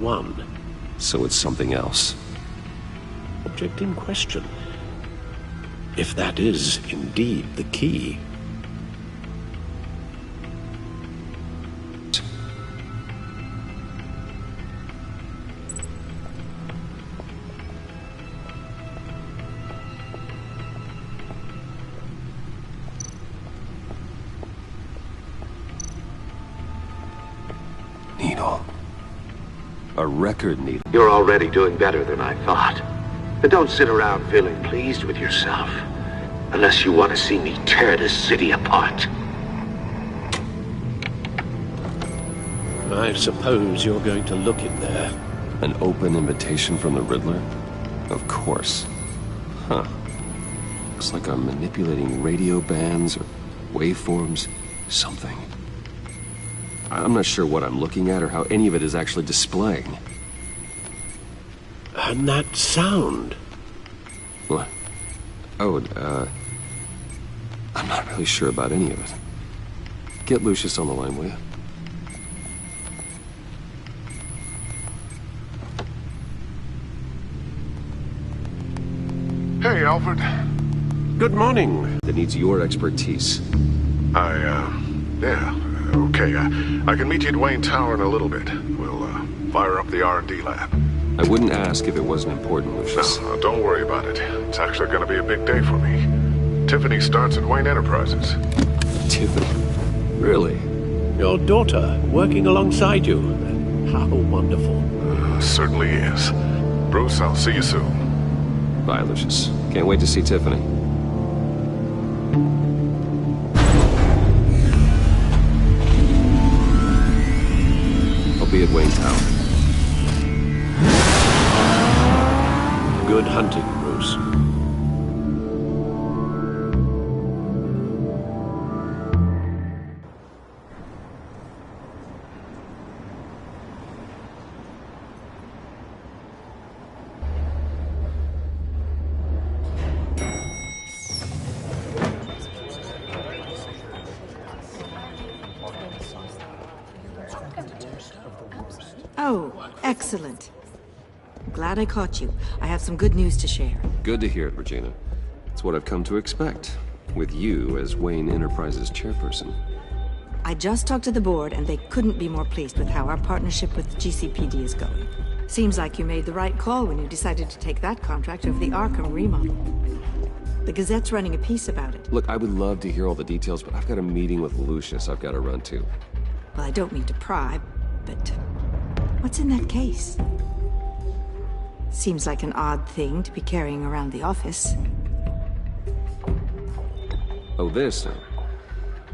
One. So it's something else. Object in question. If that is indeed the key. Needle. A record needle. You're already doing better than I thought. But don't sit around feeling pleased with yourself. Unless you want to see me tear this city apart. I suppose you're going to look in there. An open invitation from the Riddler? Of course. Huh. Looks like I'm manipulating radio bands or waveforms. Something. I'm not sure what I'm looking at or how any of it is actually displaying. And that sound. What? Oh, I'm not really sure about any of it. Get Lucius on the line, will you? Hey, Alfred. Good morning. That needs your expertise. Yeah, okay. I can meet you at Wayne Tower in a little bit. We'll, fire up the R&D lab. I wouldn't ask if it wasn't important, Lucius. No, don't worry about it. It's actually gonna be a big day for me. Tiffany starts at Wayne Enterprises. Tiffany? Really? Your daughter working alongside you. How wonderful. Certainly is. Bruce, I'll see you soon. Bye, Lucius. Can't wait to see Tiffany. I'll be at Wayne Tower. Good hunting, Bruce. Oh, excellent. I'm glad I caught you. I have some good news to share. Good to hear it, Regina. It's what I've come to expect, with you as Wayne Enterprises chairperson. I just talked to the board, and they couldn't be more pleased with how our partnership with GCPD is going. Seems like you made the right call when you decided to take that contract over the Arkham remodel. The Gazette's running a piece about it. Look, I would love to hear all the details, but I've got a meeting with Lucius I've got to run to. Well, I don't mean to pry, but what's in that case? Seems like an odd thing to be carrying around the office. Oh, this?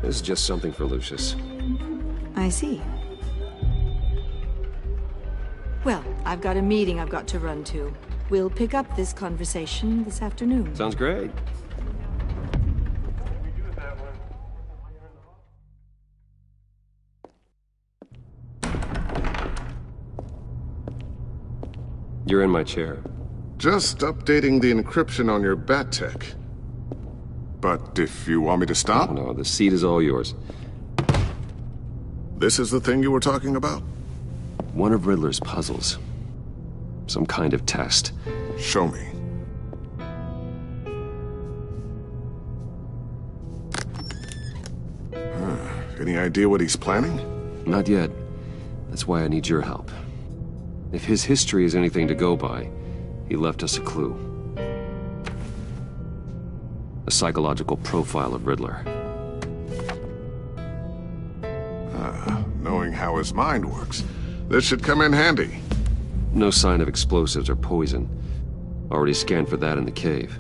This is just something for Lucius. I see. Well, I've got a meeting I've got to run to. We'll pick up this conversation this afternoon. Sounds great. You're in my chair. Just updating the encryption on your bat tech. But if you want me to stop? No, the seat is all yours. This is the thing you were talking about? One of Riddler's puzzles. Some kind of test. Show me. Any idea what he's planning? Not yet. That's why I need your help. If his history is anything to go by, he left us a clue. A psychological profile of Riddler. Knowing how his mind works, this should come in handy. No sign of explosives or poison. Already scanned for that in the cave.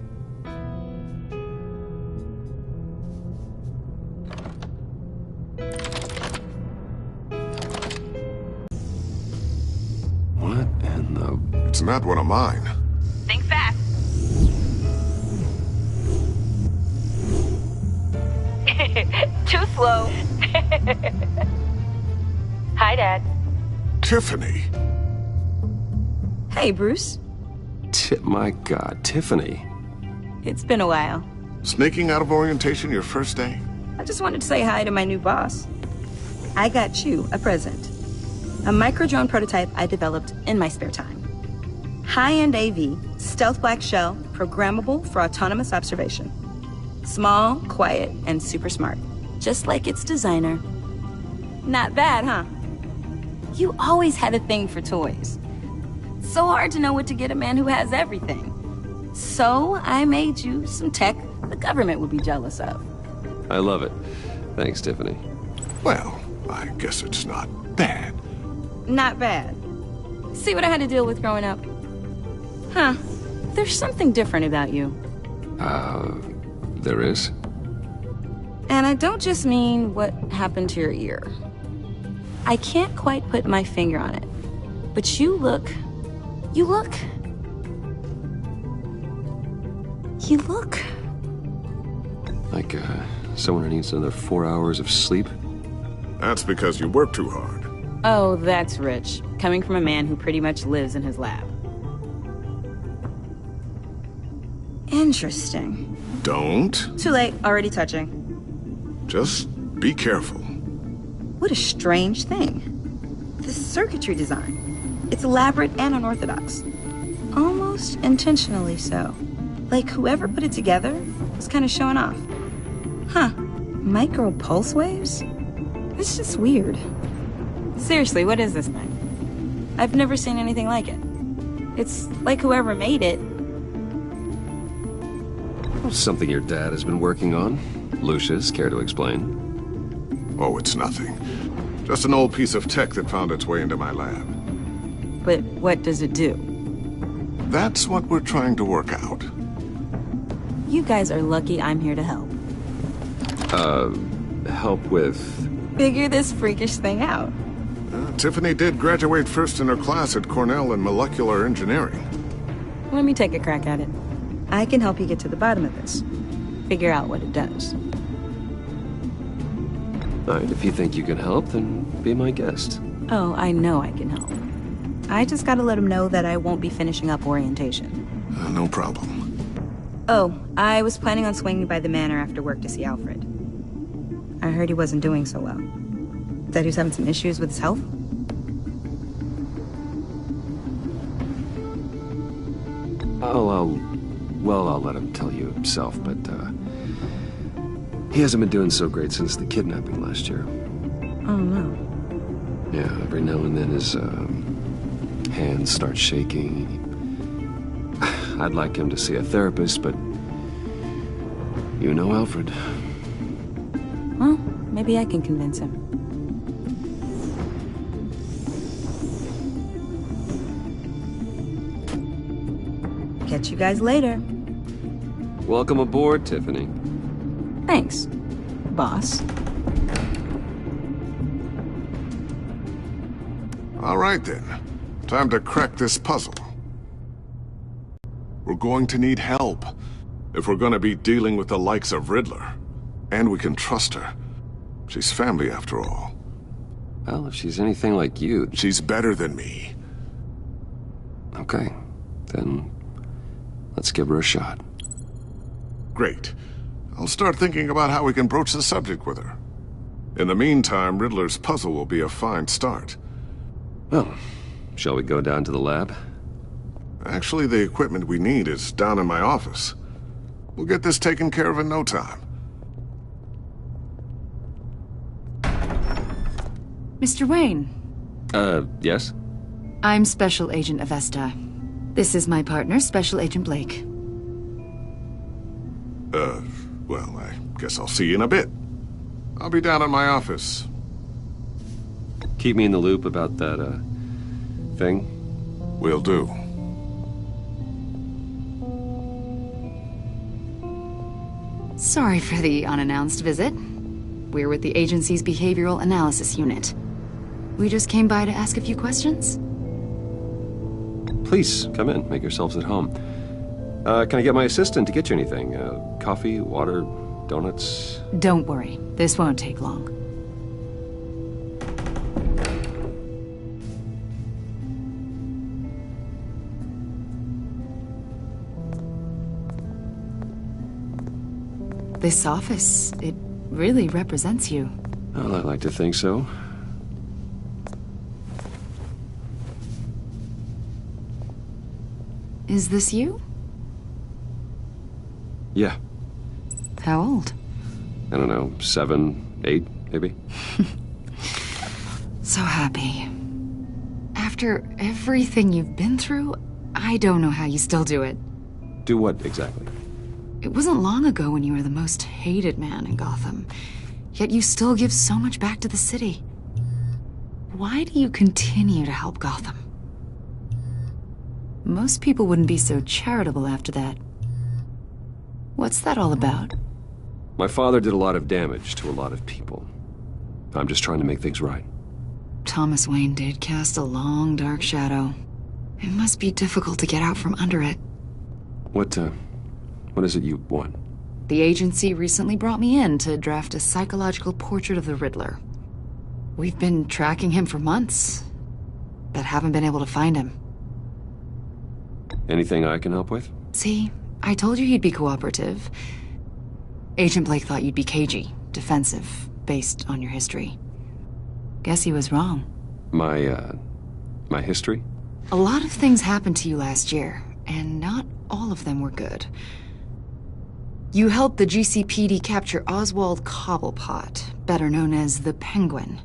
What in the... It's not one of mine. Think fast. Too slow. Hi, Dad. Tiffany. Hey, Bruce. My God, Tiffany. It's been a while. Sneaking out of orientation your first day? I just wanted to say hi to my new boss. I got you a present. A micro-drone prototype I developed in my spare time. High-end AV, stealth black shell, programmable for autonomous observation. Small, quiet, and super smart. Just like its designer. Not bad, huh? You always had a thing for toys. So hard to know what to get a man who has everything. So I made you some tech the government would be jealous of. I love it. Thanks, Tiffany. Well, I guess it's not bad. Not bad. See what I had to deal with growing up? Huh. There's something different about you. There is? And I don't just mean what happened to your ear. I can't quite put my finger on it. But you look... Like, someone who needs another 4 hours of sleep? That's because you work too hard. Oh, that's rich. Coming from a man who pretty much lives in his lab. Interesting. Don't. Too late, already touching. Just be careful. What a strange thing. The circuitry design. It's elaborate and unorthodox. Almost intentionally so. Like whoever put it together was kind of showing off. Huh. Micro pulse waves? It's just weird. Seriously, what is this thing? I've never seen anything like it. It's like whoever made it. Something your dad has been working on. Lucius, care to explain? Oh, it's nothing. Just an old piece of tech that found its way into my lab. But what does it do? That's what we're trying to work out. You guys are lucky I'm here to help. Help with... Figure this freakish thing out. Tiffany did graduate first in her class at Cornell in molecular engineering. Let me take a crack at it. I can help you get to the bottom of this. Figure out what it does. Alright, if you think you can help, then be my guest. Oh, I know I can help. I just gotta let him know that I won't be finishing up orientation. No problem. Oh, I was planning on swinging by the manor after work to see Alfred. I heard he wasn't doing so well. Said he was having some issues with his health? I'll let him tell you himself, but, he hasn't been doing so great since the kidnapping last year. Oh, no. Yeah, every now and then his, hands start shaking. I'd like him to see a therapist, but you know Alfred. Well, maybe I can convince him. Catch you guys later. Welcome aboard, Tiffany. Thanks, boss. All right, then. Time to crack this puzzle. We're going to need help if we're going to be dealing with the likes of Riddler. And we can trust her. She's family, after all. Well, if she's anything like you... She's better than me. Okay, then let's give her a shot. Great. I'll start thinking about how we can broach the subject with her. In the meantime, Riddler's puzzle will be a fine start. Well, shall we go down to the lab? Actually, the equipment we need is down in my office. We'll get this taken care of in no time. Mr. Wayne. Yes? I'm Special Agent Avesta. This is my partner, Special Agent Blake. Well, I guess I'll see you in a bit. I'll be down in my office. Keep me in the loop about that, thing. Will do. Sorry for the unannounced visit. We're with the agency's Behavioral Analysis Unit. We just came by to ask a few questions. Please, come in. Make yourselves at home. Can I get my assistant to get you anything? Coffee, water, donuts? Don't worry. This won't take long. This office, it really represents you. Well, I like to think so. Is this you? Yeah. How old? I don't know, 7, 8, maybe? So happy. After everything you've been through, I don't know how you still do it. Do what, exactly? It wasn't long ago when you were the most hated man in Gotham, yet you still give so much back to the city. Why do you continue to help Gotham? Most people wouldn't be so charitable after that. What's that all about? My father did a lot of damage to a lot of people. I'm just trying to make things right. Thomas Wayne did cast a long, dark shadow. It must be difficult to get out from under it. What is it you want? The agency recently brought me in to draft a psychological portrait of the Riddler. We've been tracking him for months, but haven't been able to find him. Anything I can help with? See, I told you he'd be cooperative. Agent Blake thought you'd be cagey, defensive, based on your history. Guess he was wrong. My history? A lot of things happened to you last year, and not all of them were good. You helped the GCPD capture Oswald Cobblepot, better known as the Penguin.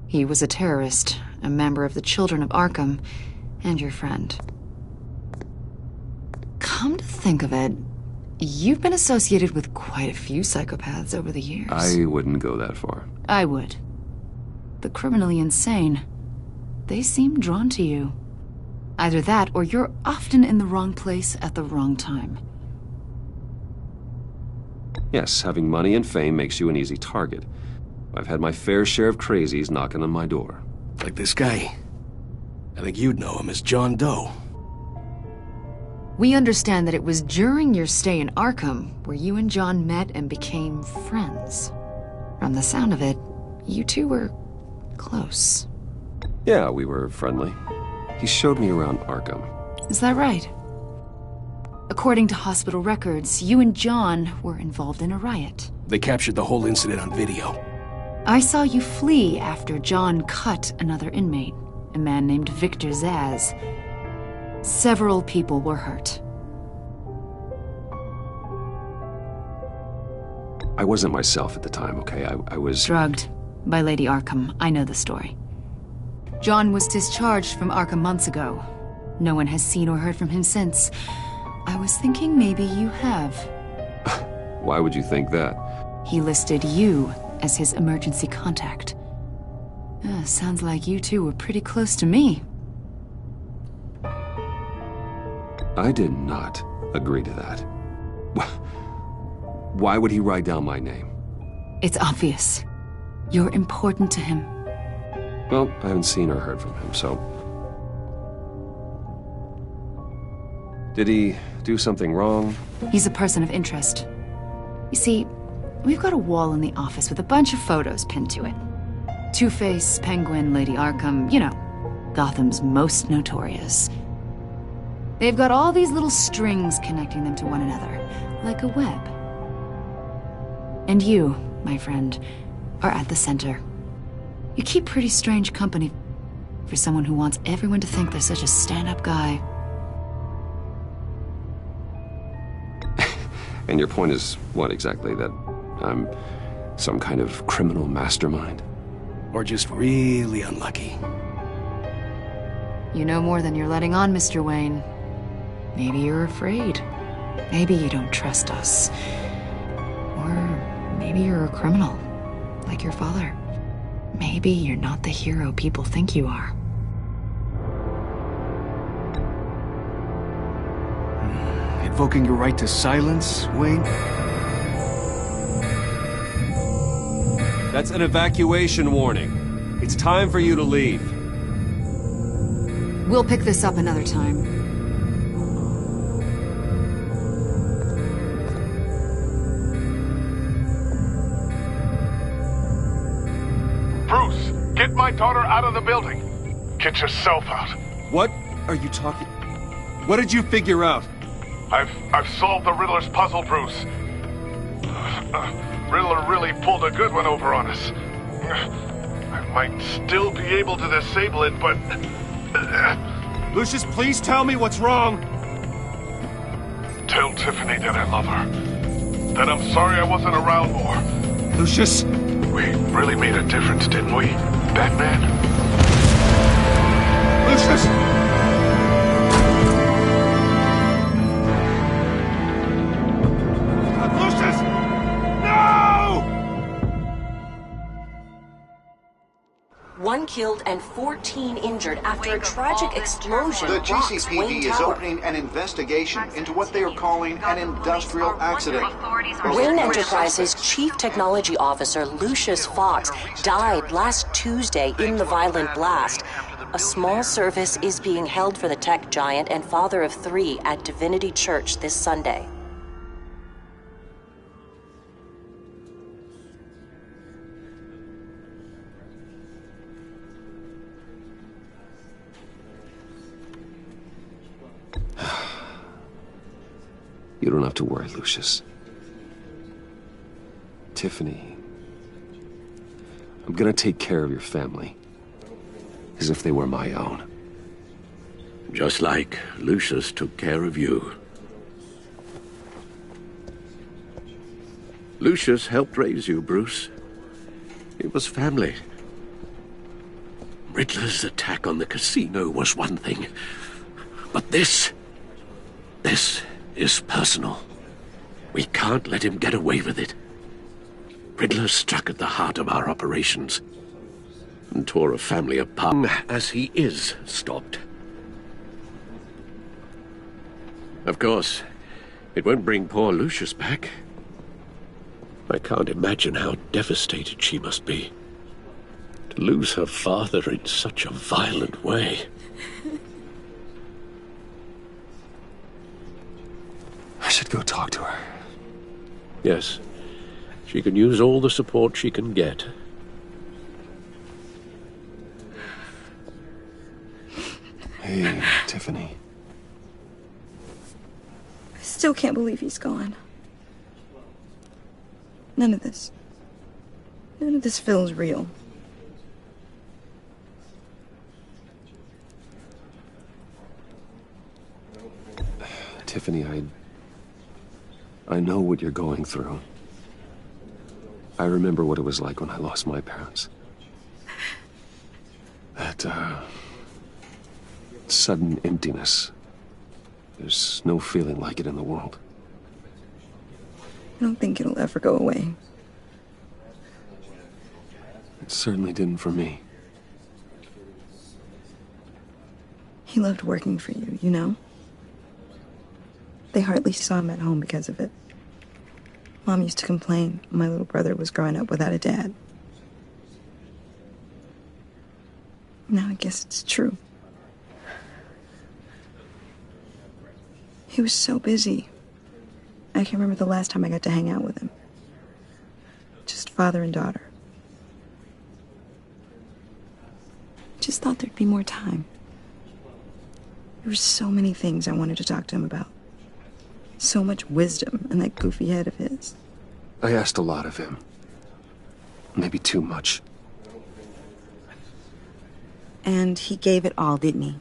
He was a terrorist, a member of the Children of Arkham, and your friend. Come to think of it, you've been associated with quite a few psychopaths over the years. I wouldn't go that far. I would. The criminally insane. They seem drawn to you. Either that, or you're often in the wrong place at the wrong time. Yes, having money and fame makes you an easy target. I've had my fair share of crazies knocking on my door. Like this guy. I think you'd know him as John Doe. We understand that it was during your stay in Arkham where you and John met and became friends. From the sound of it, you two were close. Yeah, we were friendly. He showed me around Arkham. Is that right? According to hospital records, you and John were involved in a riot. They captured the whole incident on video. I saw you flee after John cut another inmate, a man named Victor Zaz. Several people were hurt. I wasn't myself at the time, okay? I was... Drugged by Lady Arkham. I know the story. John was discharged from Arkham months ago. No one has seen or heard from him since. I was thinking maybe you have. Why would you think that? He listed you as his emergency contact. Sounds like you two were pretty close to me. I did not agree to that. Why would he write down my name? It's obvious. You're important to him. Well, I haven't seen or heard from him, so... Did he do something wrong? He's a person of interest. You see, we've got a wall in the office with a bunch of photos pinned to it. Two-Face, Penguin, Lady Arkham, you know, Gotham's most notorious. They've got all these little strings connecting them to one another, like a web. And you, my friend, are at the center. You keep pretty strange company for someone who wants everyone to think they're such a stand-up guy. And your point is what exactly? That I'm some kind of criminal mastermind? Or just really unlucky. You know more than you're letting on, Mr. Wayne. Maybe you're afraid. Maybe you don't trust us. Or maybe you're a criminal, like your father. Maybe you're not the hero people think you are. Invoking your right to silence, Wayne? That's an evacuation warning. It's time for you to leave. We'll pick this up another time. Bruce, get my daughter out of the building. Get yourself out. What are you talking... What did you figure out? I've solved the Riddler's puzzle, Bruce. Riddler really pulled a good one over on us. I might still be able to disable it, but... Lucius, please tell me what's wrong. Tell Tiffany that I love her. That I'm sorry I wasn't around more. Lucius! We really made a difference, didn't we, Batman? Lucius! Lucius! No! 1 killed and 14 injured after a tragic explosion. The rocks GCPD Wayne is Tower. opening an investigation into what they are calling an industrial accident. Wayne Enterprises' Chief Technology Officer Lucius Fox died last Tuesday in the violent blast. A small service is being held for the tech giant and father of 3 at Divinity Church this Sunday. You don't have to worry, Lucius. Tiffany, I'm gonna take care of your family. As if they were my own. Just like Lucius took care of you. Lucius helped raise you, Bruce. It was family. Riddler's attack on the casino was one thing. But this is personal. We can't let him get away with it. Riddler struck at the heart of our operations and tore a family apart as he is stopped. Of course, it won't bring poor Lucius back. I can't imagine how devastated she must be. To lose her father in such a violent way. I should go talk to her. Yes, she can use all the support she can get. Hey, Tiffany. I still can't believe he's gone. None of this feels real. Tiffany, I know what you're going through. I remember what it was like when I lost my parents. That, sudden emptiness. There's no feeling like it in the world. I don't think it'll ever go away. It certainly didn't for me. He loved working for you, you know? They hardly saw him at home because of it. Mom used to complain my little brother was growing up without a dad. Now I guess it's true. He was so busy. I can't remember the last time I got to hang out with him. Just father and daughter. Just thought there'd be more time. There were so many things I wanted to talk to him about. So much wisdom in that goofy head of his. I asked a lot of him. Maybe too much. And he gave it all, didn't he?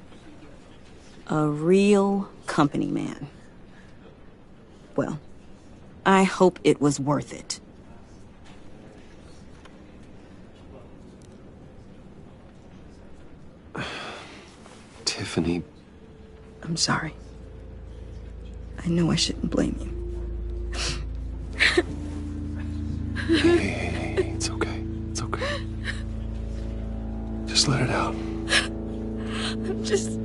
A real company man. Well, I hope it was worth it. Tiffany. I'm sorry. I know I shouldn't blame you. Hey, it's okay. It's okay. Just let it out. I'm just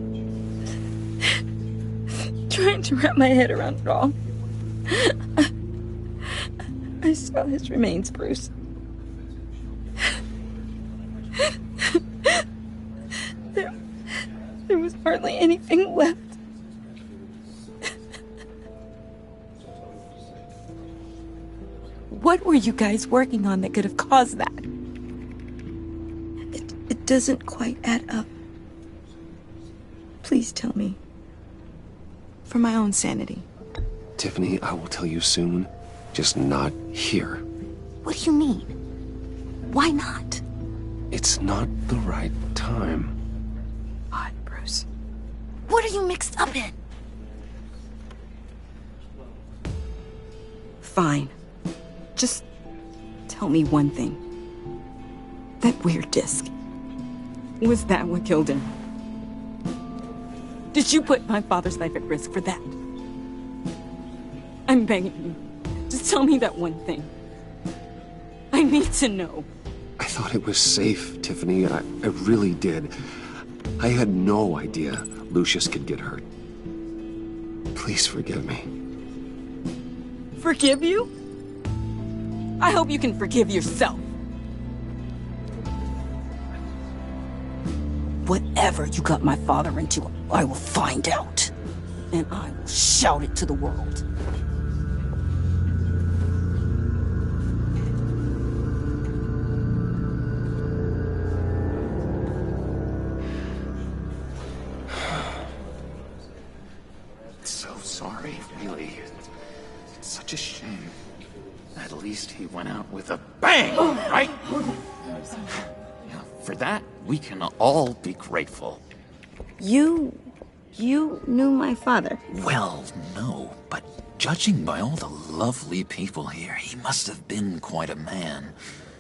trying to wrap my head around it all. I saw his remains, Bruce. There was hardly anything left. What were you guys working on that could have caused that? It doesn't quite add up. Please tell me. For my own sanity. Tiffany, I will tell you soon. Just not here. What do you mean? Why not? It's not the right time. Odd, Bruce. What are you mixed up in? Fine. Just tell me one thing. That weird disc. Was that what killed him? Did you put my father's life at risk for that? I'm begging you. Just tell me that one thing. I need to know. I thought it was safe, Tiffany. I really did. I had no idea Lucius could get hurt. Please forgive me. Forgive you? I hope you can forgive yourself. Whatever you got my father into, I will find out. And I will shout it to the world. So sorry, really. It's such a shame. At least he went out with a bang, right? Yeah, for that, we can all be grateful. You knew my father? Well, no, but judging by all the lovely people here, he must have been quite a man.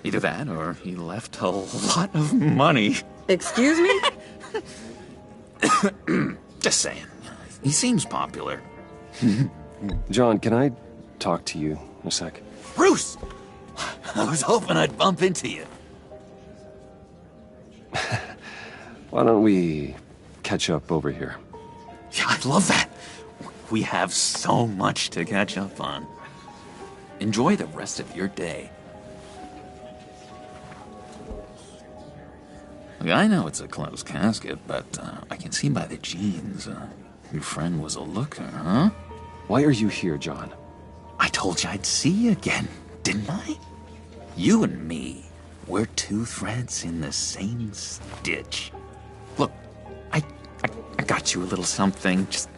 Either that, or he left a lot of money. Excuse me? Just saying. He seems popular. John, can I talk to you a sec? Bruce! I was hoping I'd bump into you. Why don't we catch up over here? Yeah, I'd love that. We have so much to catch up on. Enjoy the rest of your day. Look, I know it's a closed casket, but I can see by the jeans, your friend was a looker, huh? Why are you here, John? I told you I'd see you again, didn't I? You and me, we're two threads in the same stitch. Look, I got you a little something, just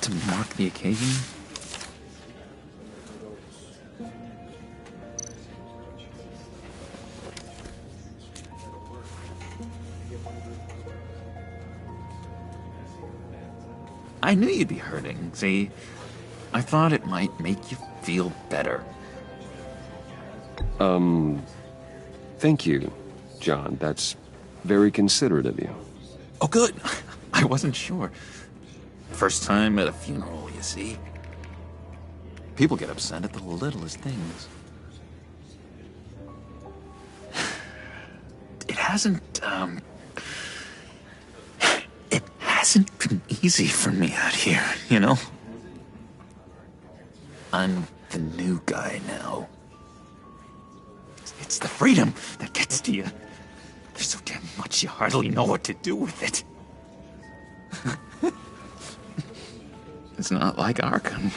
to mark the occasion. I knew you'd be hurting, see? I thought it might make you feel better. Thank you, John. That's very considerate of you. Oh, good. I wasn't sure. First time at a funeral, you see. People get upset at the littlest things. It hasn't been easy for me out here, you know? I'm the new guy now. It's the freedom that gets to you. There's so damn much you hardly know what to do with it. It's not like Arkham.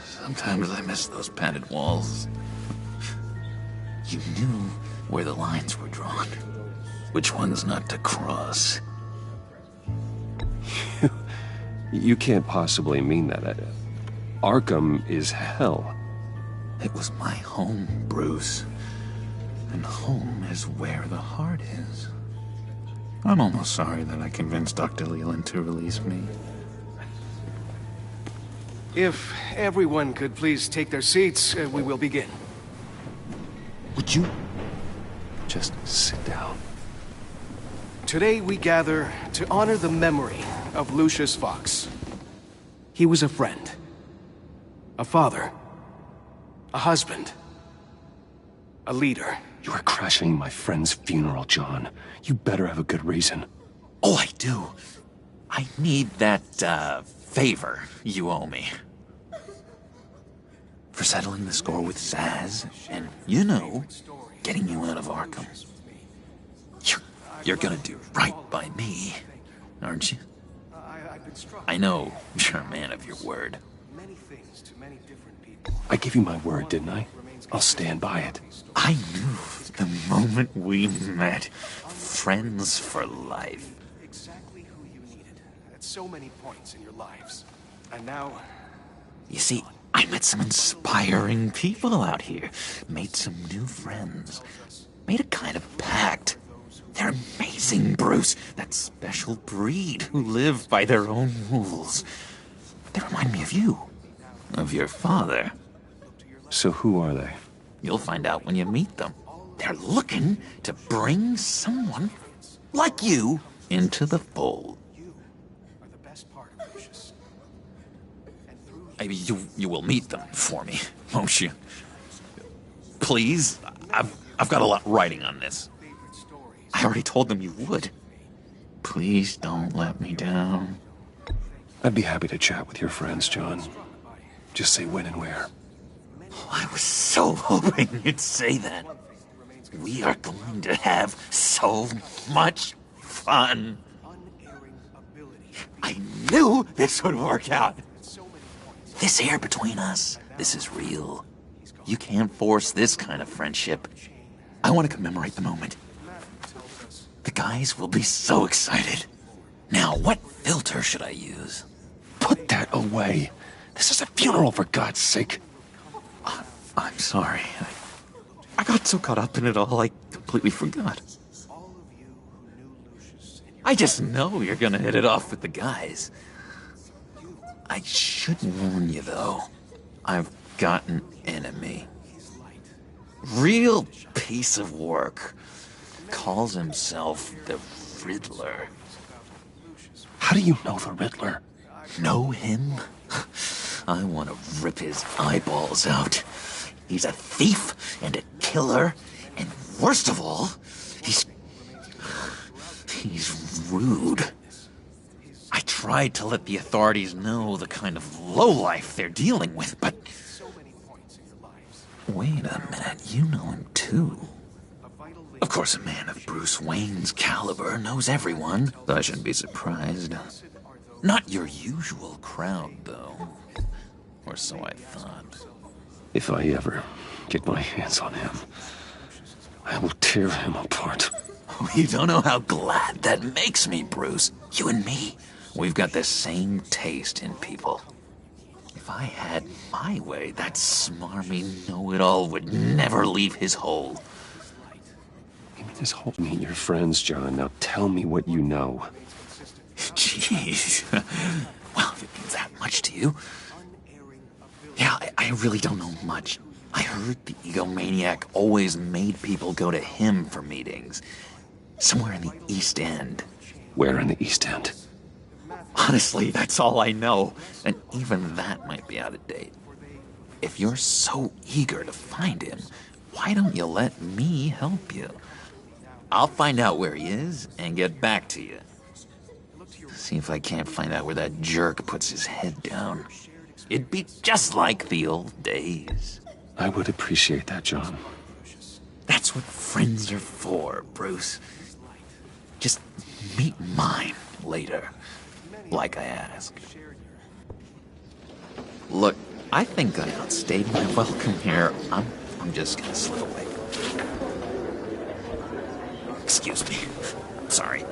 Sometimes I miss those padded walls. You knew where the lines were drawn. Which ones not to cross. You can't possibly mean that. Arkham is hell. It was my home, Bruce. And home is where the heart is. I'm almost sorry that I convinced Dr. Leland to release me. If everyone could please take their seats, we will begin. Would you just sit down? Today we gather to honor the memory of Lucius Fox. He was a friend, a father, a husband, a leader. You are crashing my friend's funeral, John. You better have a good reason. Oh, I do. I need that, favor you owe me. For settling the score with Zaz, and, you know, getting you out of Arkham. You're gonna do right by me, aren't you? I know you're a man of your word. I gave you my word, didn't I? I'll stand by it. I knew the moment we met. Friends for life. Exactly who you needed at so many points in your lives. And now... You see, I met some inspiring people out here. Made some new friends. Made a kind of pact. They're amazing, Bruce. That special breed who live by their own rules. They remind me of you. Of your father. So who are they? You'll find out when you meet them. They're looking to bring someone like you into the fold. Maybe you will meet them for me, won't you? Please? I've got a lot riding on this. I already told them you would. Please don't let me down. I'd be happy to chat with your friends, John. Just say when and where. Oh, I was so hoping you'd say that. We are going to have so much fun. I knew this would work out. This air between us, this is real. You can't force this kind of friendship. I want to commemorate the moment. The guys will be so excited. Now, what filter should I use? Put that away. This is a funeral, for God's sake. I'm sorry. I got so caught up in it all, I completely forgot. I just know you're gonna hit it off with the guys. I should warn you, though. I've got an enemy. Real piece of work. Calls himself the Riddler. How do you know the Riddler? Know him? I want to rip his eyeballs out. He's a thief and a killer, and worst of all, he's rude. I tried to let the authorities know the kind of lowlife they're dealing with, but... Wait a minute, you know him too. Of course, a man of Bruce Wayne's caliber knows everyone, so I shouldn't be surprised. Not your usual crowd, though. Or so I thought. If I ever get my hands on him, I will tear him apart. You don't know how glad that makes me, Bruce. You and me, we've got the same taste in people. If I had my way, that smarmy know-it-all would never leave his hole. You mean this whole meet your friends, John. Now tell me what you know. Jeez. Well, if it means that much to you. Yeah, I really don't know much. I heard the egomaniac always made people go to him for meetings. Somewhere in the East End. Where in the East End? Honestly, that's all I know. And even that might be out of date. If you're so eager to find him, why don't you let me help you? I'll find out where he is and get back to you. See if I can't find out where that jerk puts his head down. It'd be just like the old days. I would appreciate that, John. That's what friends are for, Bruce. Just meet mine later, like I asked. Look, I think I outstayed my welcome here. I'm just gonna slip away. Excuse me. Sorry.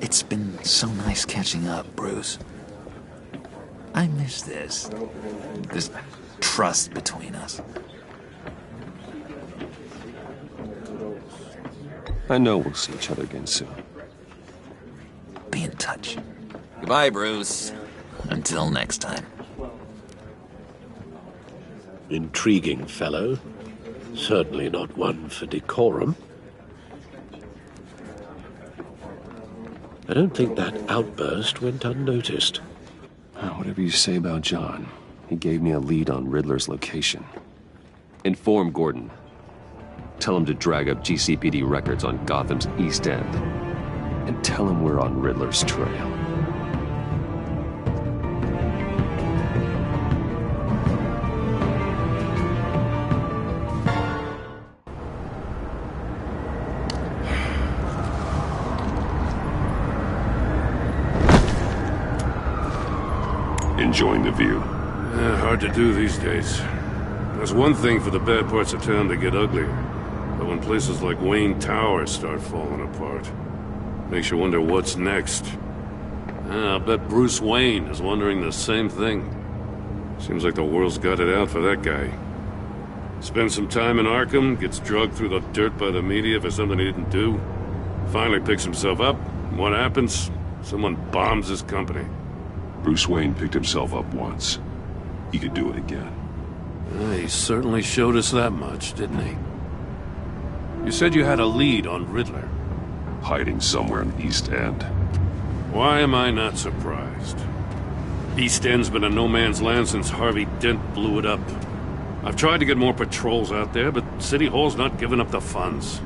It's been so nice catching up, Bruce. I miss this trust between us. I know we'll see each other again soon. Be in touch. Goodbye, Bruce. Until next time. Intriguing fellow. Certainly not one for decorum. I don't think that outburst went unnoticed. Whatever you say about John, he gave me a lead on Riddler's location. Inform Gordon. Tell him to drag up GCPD records on Gotham's East End. And tell him we're on Riddler's trail. Enjoying the view. Hard to do these days. There's one thing for the bad parts of town to get uglier. But when places like Wayne Tower start falling apart, makes you wonder what's next. I'll bet Bruce Wayne is wondering the same thing. Seems like the world's got it out for that guy. Spends some time in Arkham, gets drugged through the dirt by the media for something he didn't do. Finally picks himself up, What happens? Someone bombs his company. Bruce Wayne picked himself up once. He could do it again. He certainly showed us that much, didn't he? You said you had a lead on Riddler. Hiding somewhere in the East End. Why am I not surprised? East End's been a no-man's land since Harvey Dent blew it up. I've tried to get more patrols out there, but City Hall's not giving up the funds.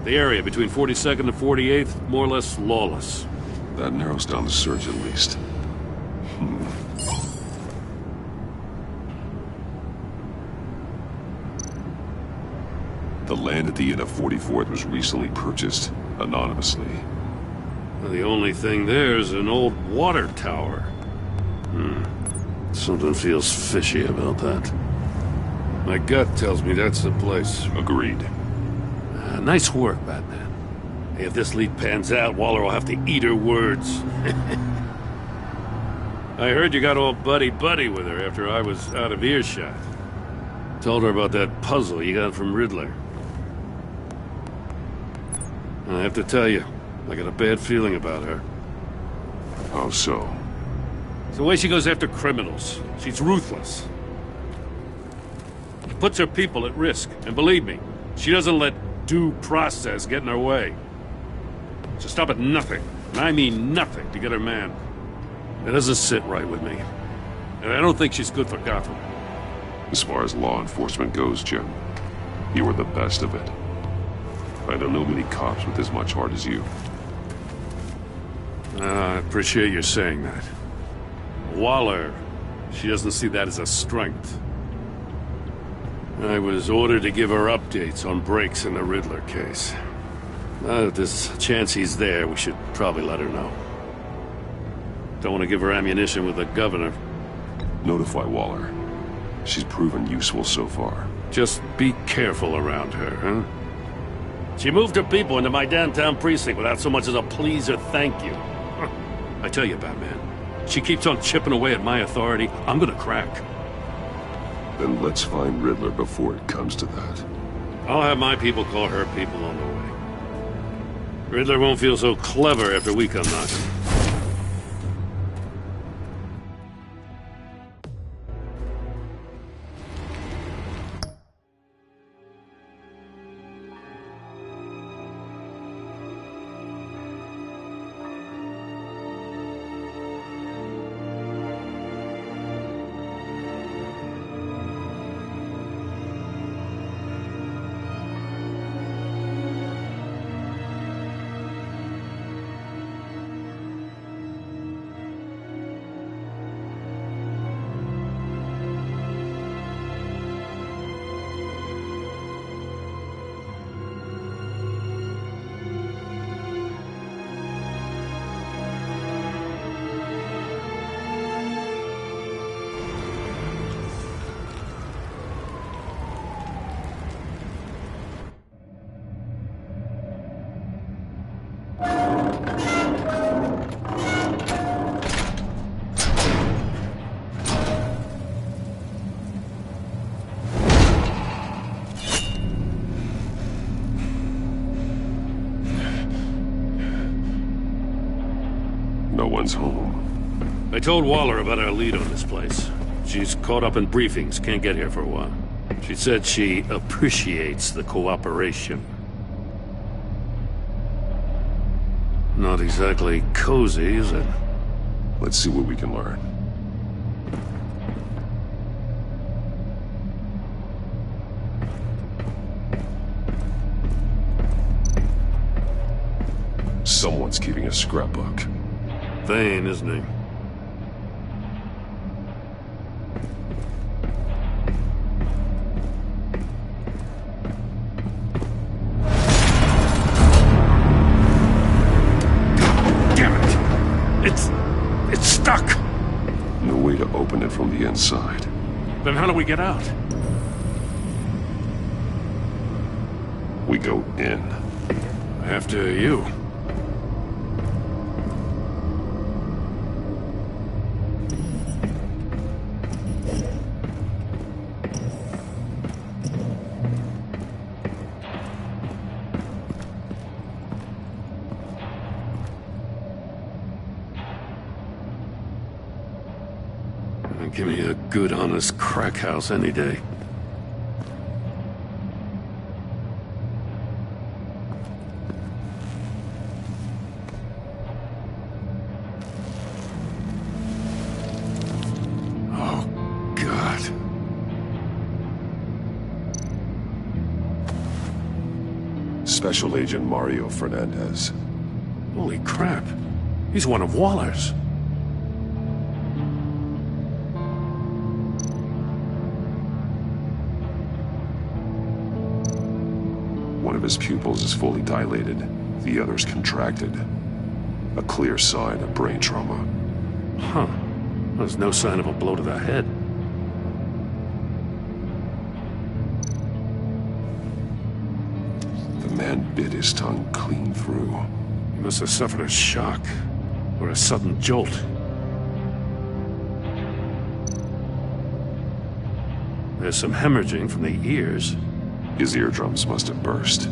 The area between 42nd and 48th, more or less lawless. That narrows down the search at least. The land at the end of 44th was recently purchased, anonymously. The only thing there is an old water tower. Something feels fishy about that. My gut tells me that's the place. Agreed. Nice work, Batman. If this lead pans out, Waller will have to eat her words. I heard you got all buddy-buddy with her after I was out of earshot. Told her about that puzzle you got from Riddler. I have to tell you, I got a bad feeling about her. How so? It's the way she goes after criminals. She's ruthless. Puts her people at risk, and believe me, she doesn't let due process get in her way. She'll stop at nothing, and I mean nothing, to get her man. It doesn't sit right with me. And I don't think she's good for Gotham. As far as law enforcement goes, Jim, you were the best of it. I don't know many cops with as much heart as you. I appreciate you saying that. Waller, she doesn't see that as a strength. I was ordered to give her updates on breaks in the Riddler case. If there's a chance he's there, we should probably let her know. Don't want to give her ammunition with the governor. Notify Waller. She's proven useful so far. Just be careful around her, huh? She moved her people into my downtown precinct without so much as a please or thank you. I tell you, Batman, she keeps on chipping away at my authority, I'm gonna crack. Then let's find Riddler before it comes to that. I'll have my people call her people on the way. Riddler won't feel so clever after we come knocking. No one's home. I told Waller about our lead on this place. She's caught up in briefings, can't get here for a while. She said she appreciates the cooperation. Not exactly cozy, is it? Let's see what we can learn. Someone's keeping a scrapbook. Thane, isn't he? Damn it! It's stuck! No way to open it from the inside. Then how do we get out? We go in. After you. Give me a good, honest crack house any day. Oh, God. Special Agent Mario Fernandez. Holy crap. He's one of Waller's. One of his pupils is fully dilated, the other's contracted. A clear sign of brain trauma. Huh. There's no sign of a blow to the head. The man bit his tongue clean through. He must have suffered a shock, or a sudden jolt. There's some hemorrhaging from the ears. His eardrums must have burst.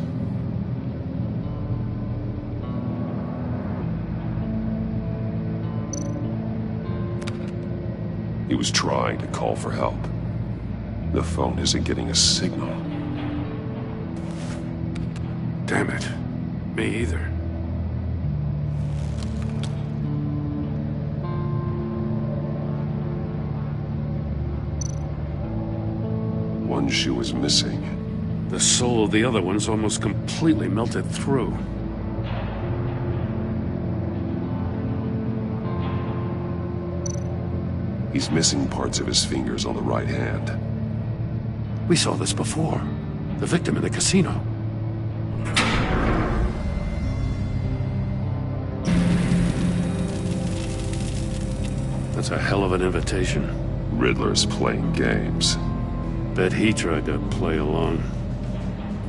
He was trying to call for help. The phone isn't getting a signal. Damn it. Me either. One shoe is missing. The sole of the other one's almost completely melted through. He's missing parts of his fingers on the right hand. We saw this before. The victim in the casino. That's a hell of an invitation. Riddler's playing games. Bet he tried to play along.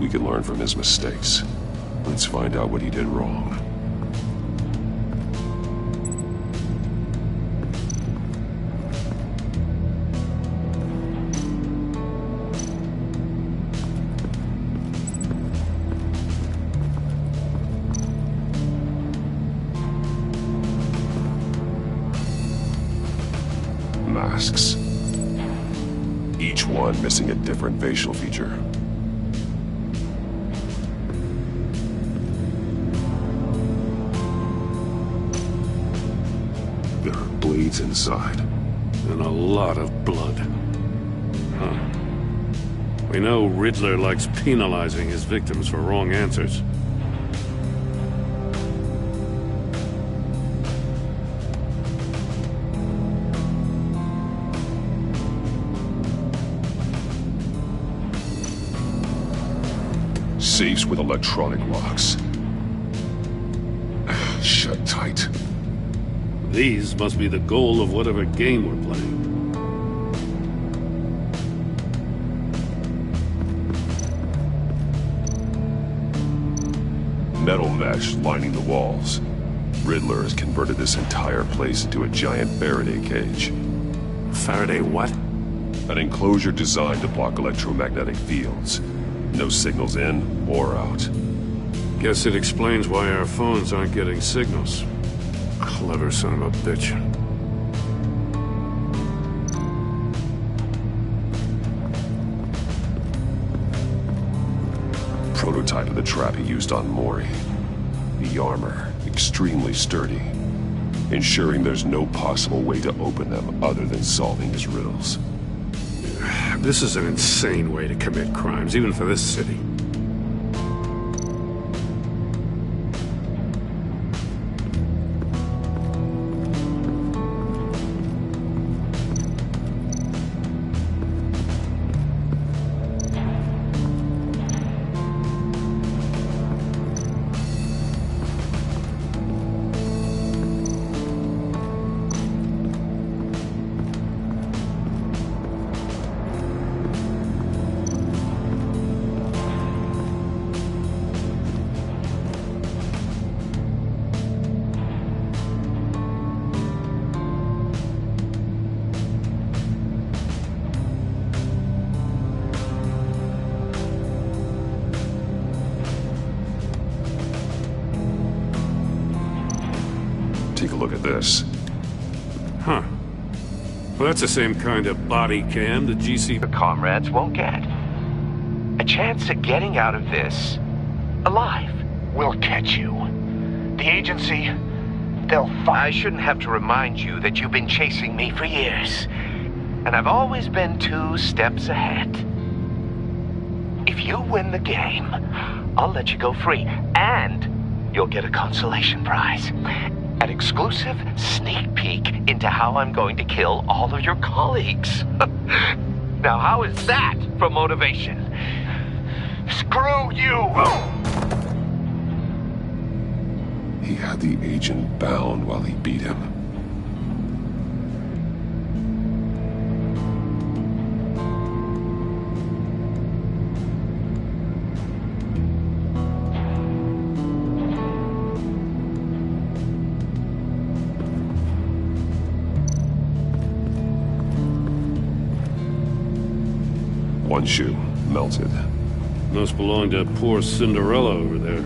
We can learn from his mistakes. Let's find out what he did wrong. Masks. Each one missing a different facial feature. There are blades inside. And a lot of blood. Huh. We know Riddler likes penalizing his victims for wrong answers. Safes with electronic locks. Shut tight. These must be the goal of whatever game we're playing. Metal mesh lining the walls. Riddler has converted this entire place into a giant Faraday cage. Faraday what? An enclosure designed to block electromagnetic fields. No signals in or out. Guess it explains why our phones aren't getting signals. Clever son of a bitch. Prototype of the trap he used on Mori. The armor, extremely sturdy, ensuring there's no possible way to open them other than solving his riddles. This is an insane way to commit crimes, even for this city. Take a look at this. Huh. Well, that's the same kind of body cam the GC... The comrades won't get. A chance at getting out of this alive will catch you. The agency, they'll find... I shouldn't have to remind you that you've been chasing me for years. And I've always been 2 steps ahead. If you win the game, I'll let you go free. And you'll get a consolation prize. An exclusive sneak peek into how I'm going to kill all of your colleagues. Now, how is that for motivation? Screw you! He had the agent bound while he beat him. One shoe, melted. Must belong to poor Cinderella over there.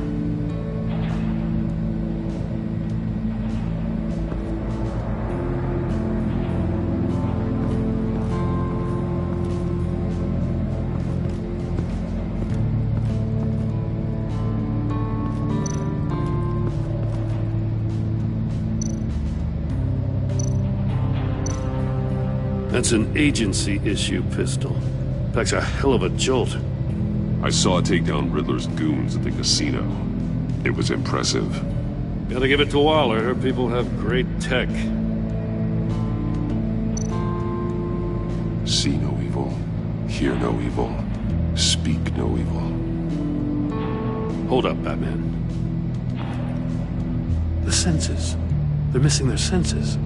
That's an agency-issue pistol. Packs a hell of a jolt. I saw it take down Riddler's goons at the casino. It was impressive. Gotta give it to Waller. Her people have great tech. See no evil, hear no evil, speak no evil. Hold up, Batman. The senses. They're missing their senses.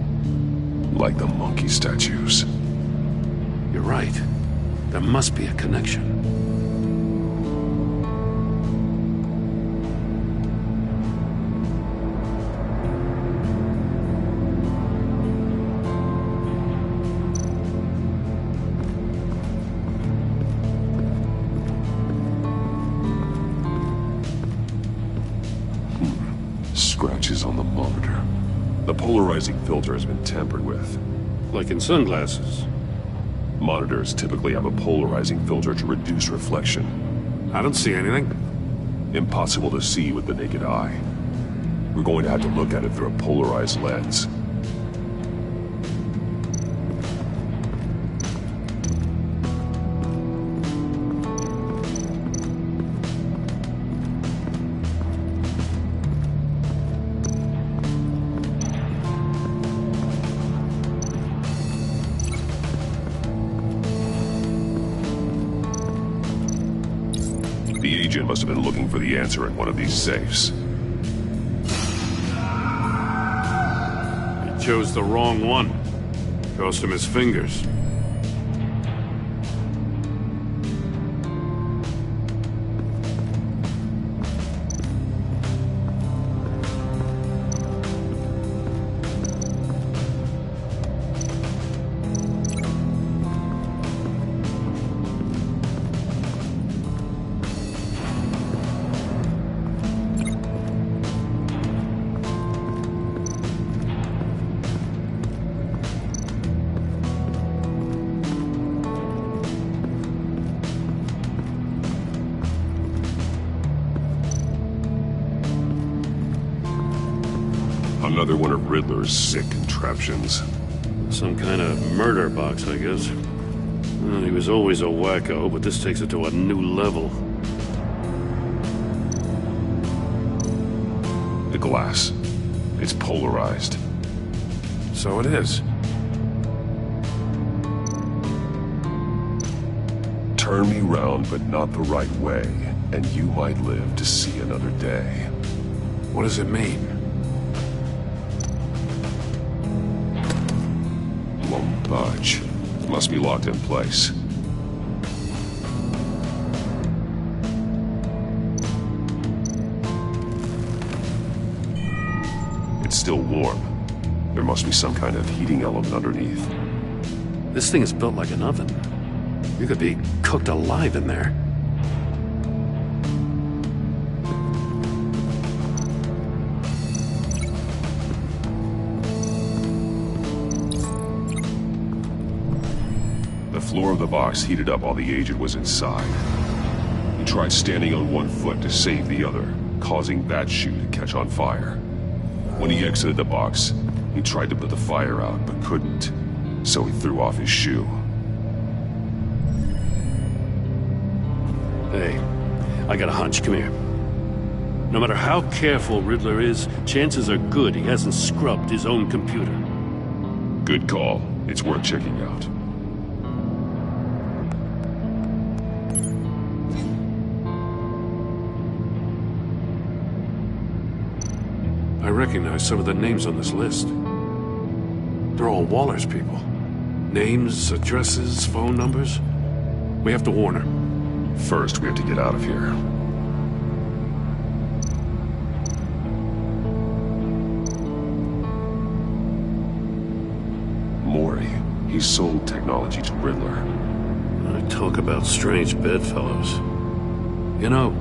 Like the monkey statues. You're right. There must be a connection. Scratches on the monitor. The polarizing filter has been tampered with. Like in sunglasses. Monitors typically have a polarizing filter to reduce reflection. I don't see anything. Impossible to see with the naked eye. We're going to have to look at it through a polarized lens. The agent must have been looking for the answer in one of these safes. He chose the wrong one. Cost him his fingers. Another one of Riddler's sick contraptions. Some kind of murder box, I guess. Well, he was always a wacko, but this takes it to a new level. The glass. It's polarized. So it is. Turn me round, but not the right way, and you might live to see another day. What does it mean? Won't budge. Must be locked in place. It's still warm. There must be some kind of heating element underneath. This thing is built like an oven. You could be cooked alive in there. floor of the box heated up while the agent was inside. He tried standing on one foot to save the other, causing that shoe to catch on fire. When he exited the box, he tried to put the fire out, but couldn't, so he threw off his shoe. Hey, I got a hunch. Come here. No matter how careful Riddler is, chances are good he hasn't scrubbed his own computer. Good call. It's worth checking out. I recognize some of the names on this list. They're all Waller's people. Names, addresses, phone numbers. We have to warn her. First, we have to get out of here. Maury, he sold technology to Riddler. I talk about strange bedfellows. You know,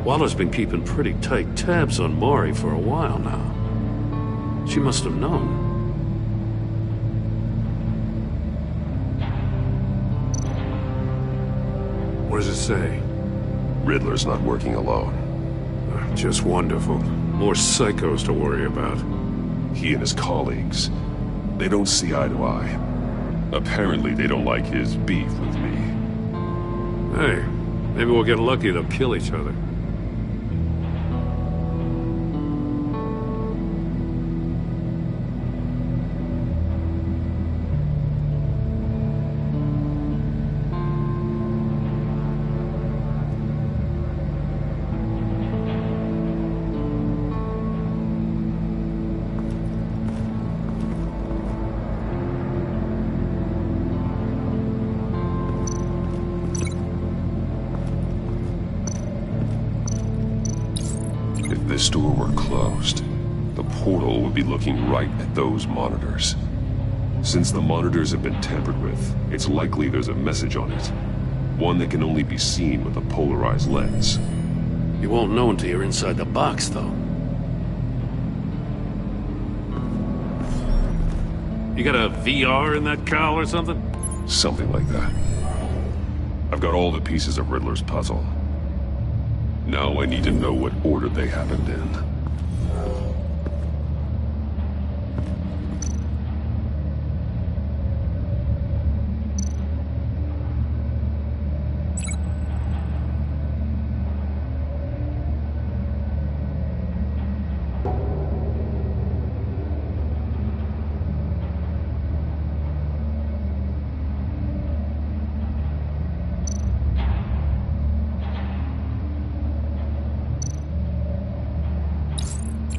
Waller's been keeping pretty tight tabs on Maury for a while now. She must have known. What does it say? Riddler's not working alone. Just wonderful. More psychos to worry about. He and his colleagues, they don't see eye to eye. Apparently they don't like his beef with me. Hey, maybe we'll get lucky they'll kill each other. If this door were closed, the portal would be looking right at those monitors. Since the monitors have been tampered with, it's likely there's a message on it. One that can only be seen with a polarized lens. You won't know until you're inside the box, though. You got a VR in that cowl or something? Something like that. I've got all the pieces of Riddler's puzzle. Now I need to know what order they happened in.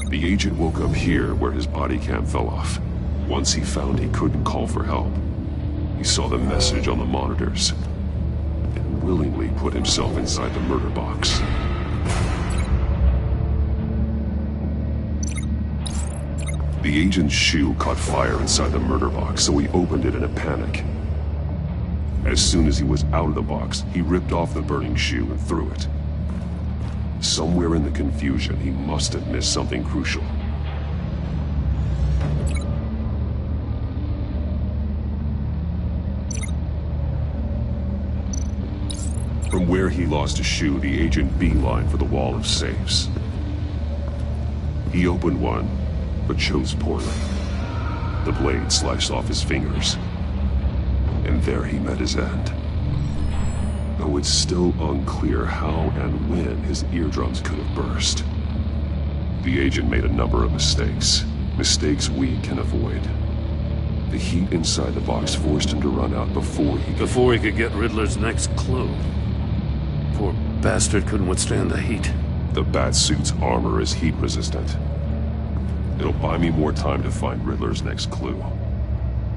The agent woke up here where his body cam fell off. Once he found he couldn't call for help, he saw the message on the monitors and willingly put himself inside the murder box. The agent's shoe caught fire inside the murder box, so he opened it in a panic. As soon as he was out of the box, he ripped off the burning shoe and threw it. Somewhere in the confusion, he must have missed something crucial. From where he lost a shoe, the agent beelined for the wall of safes. He opened one, but chose poorly. The blade sliced off his fingers, and there he met his end. Though it's still unclear how and when his eardrums could have burst. The agent made a number of mistakes. Mistakes we can avoid. The heat inside the box forced him to run out before he could get Riddler's next clue. Poor bastard couldn't withstand the heat. The Batsuit's armor is heat resistant. It'll buy me more time to find Riddler's next clue.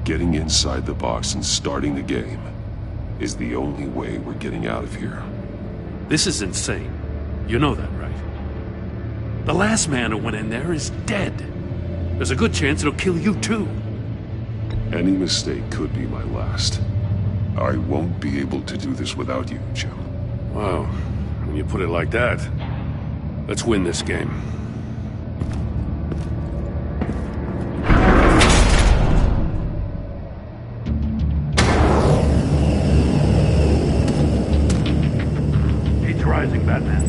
Getting inside the box and starting the game is the only way we're getting out of here. This is insane. You know that, right? The last man who went in there is dead. There's a good chance it'll kill you too. Any mistake could be my last. I won't be able to do this without you, Jim. Wow, when you put it like that, let's win this game. moving, Batman.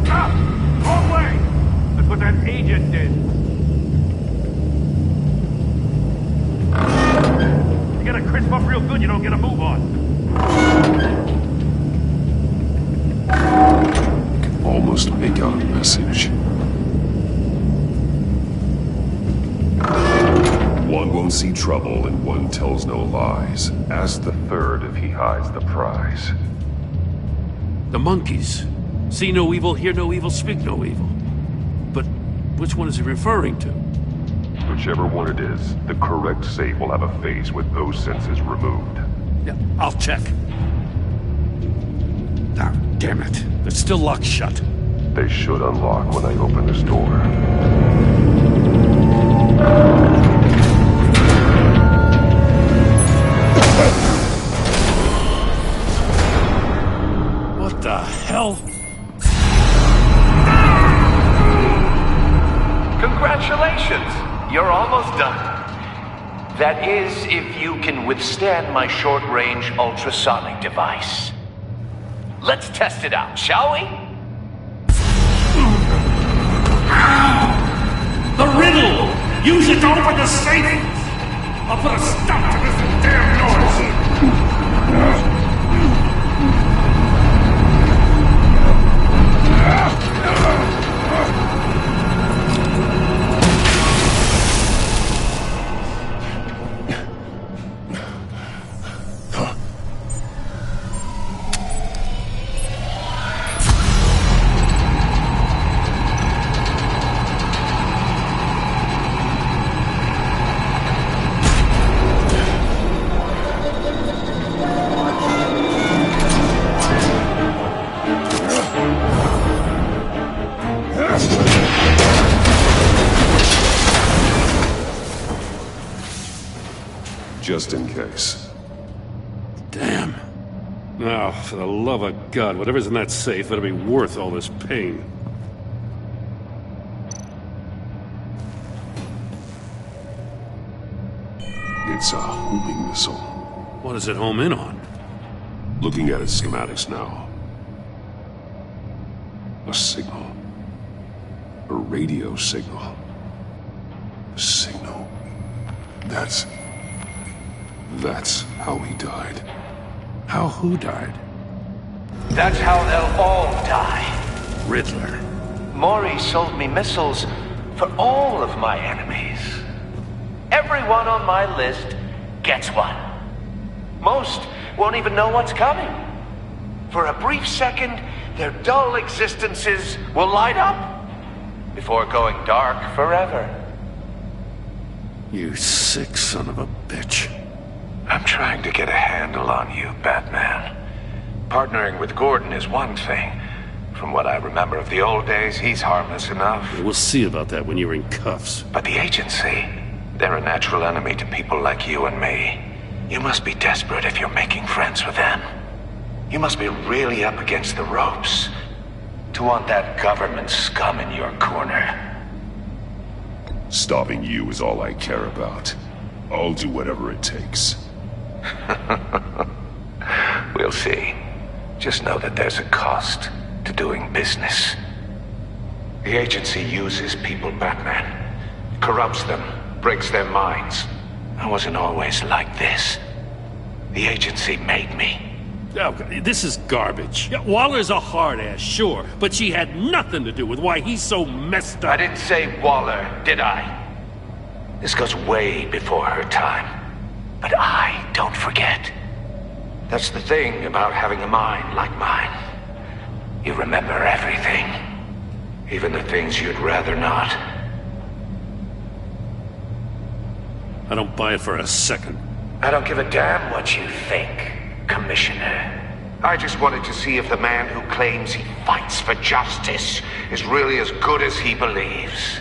Stop! Wrong way! That's what that agent did. You gotta crisp up real good, you don't get a move on. Almost make out a message. One won't see trouble and one tells no lies. Ask the third if he hides the prize. The monkeys. See no evil, hear no evil, speak no evil. But which one is he referring to? Whichever one it is, the correct safe will have a face with those senses removed. Yeah, I'll check. Ah, damn it. It's still locked shut. They should unlock when I open this door. What the hell? Congratulations! You're almost done. That is, if you can withstand my short-range ultrasonic device. Let's test it out, shall we? The riddle! Use it to open the safe! I'll put a stop to this damn noise! Just in case. Damn. Now, for the love of God, whatever's in that safe better be worth all this pain. It's a homing missile. What does it home in on? Looking at its schematics now. A signal. A radio signal. A signal. That's how he died. How who died? That's how they'll all die. Riddler. Maury sold me missiles for all of my enemies. Everyone on my list gets one. Most won't even know what's coming. For a brief second, their dull existences will light up before going dark forever. You sick son of a bitch. I'm trying to get a handle on you, Batman. Partnering with Gordon is one thing. From what I remember of the old days, he's harmless enough. We'll see about that when you're in cuffs. But the agency, they're a natural enemy to people like you and me. You must be desperate if you're making friends with them. You must be really up against the ropes to want that government scum in your corner. Stopping you is all I care about. I'll do whatever it takes. We'll see. Just know that there's a cost to doing business. The agency uses people, Batman. Corrupts them, breaks their minds. I wasn't always like this. The agency made me. Oh, this is garbage. Yeah, Waller's a hard-ass, sure, but she had nothing to do with why he's so messed up. I didn't say Waller, did I? This goes way before her time. But I don't forget. That's the thing about having a mind like mine. You remember everything. Even the things you'd rather not. I don't buy it for a second. I don't give a damn what you think, Commissioner. I just wanted to see if the man who claims he fights for justice is really as good as he believes.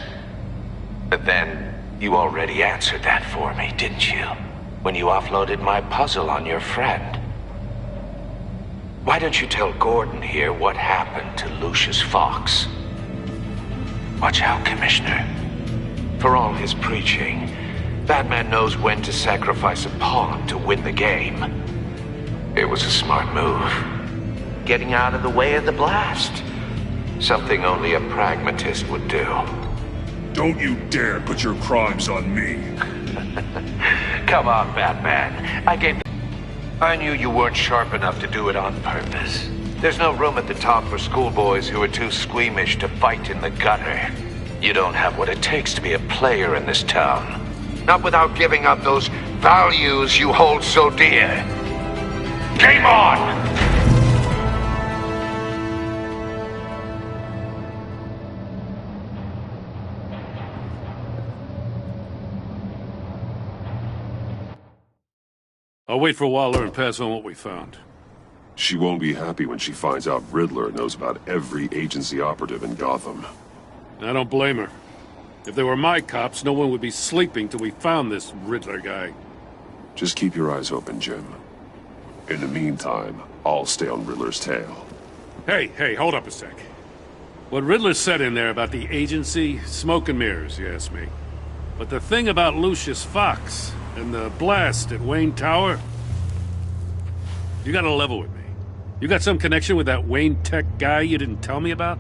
But then, you already answered that for me, didn't you? When you offloaded my puzzle on your friend. Why don't you tell Gordon here what happened to Lucius Fox? Watch out, Commissioner. For all his preaching, Batman knows when to sacrifice a pawn to win the game. It was a smart move. Getting out of the way of the blast. Something only a pragmatist would do. Don't you dare put your crimes on me. Come on, Batman. I knew you weren't sharp enough to do it on purpose. There's no room at the top for schoolboys who are too squeamish to fight in the gutter. You don't have what it takes to be a player in this town. Not without giving up those values you hold so dear. Game on! I'll wait for Waller and pass on what we found. She won't be happy when she finds out Riddler knows about every agency operative in Gotham. I don't blame her. If they were my cops, no one would be sleeping till we found this Riddler guy. Just keep your eyes open, Jim. In the meantime, I'll stay on Riddler's tail. Hey, hold up a sec. What Riddler said in there about the agency, smoke and mirrors, you ask me. But the thing about Lucius Fox and the blast at Wayne Tower, you gotta level with me. You got some connection with that Wayne Tech guy you didn't tell me about?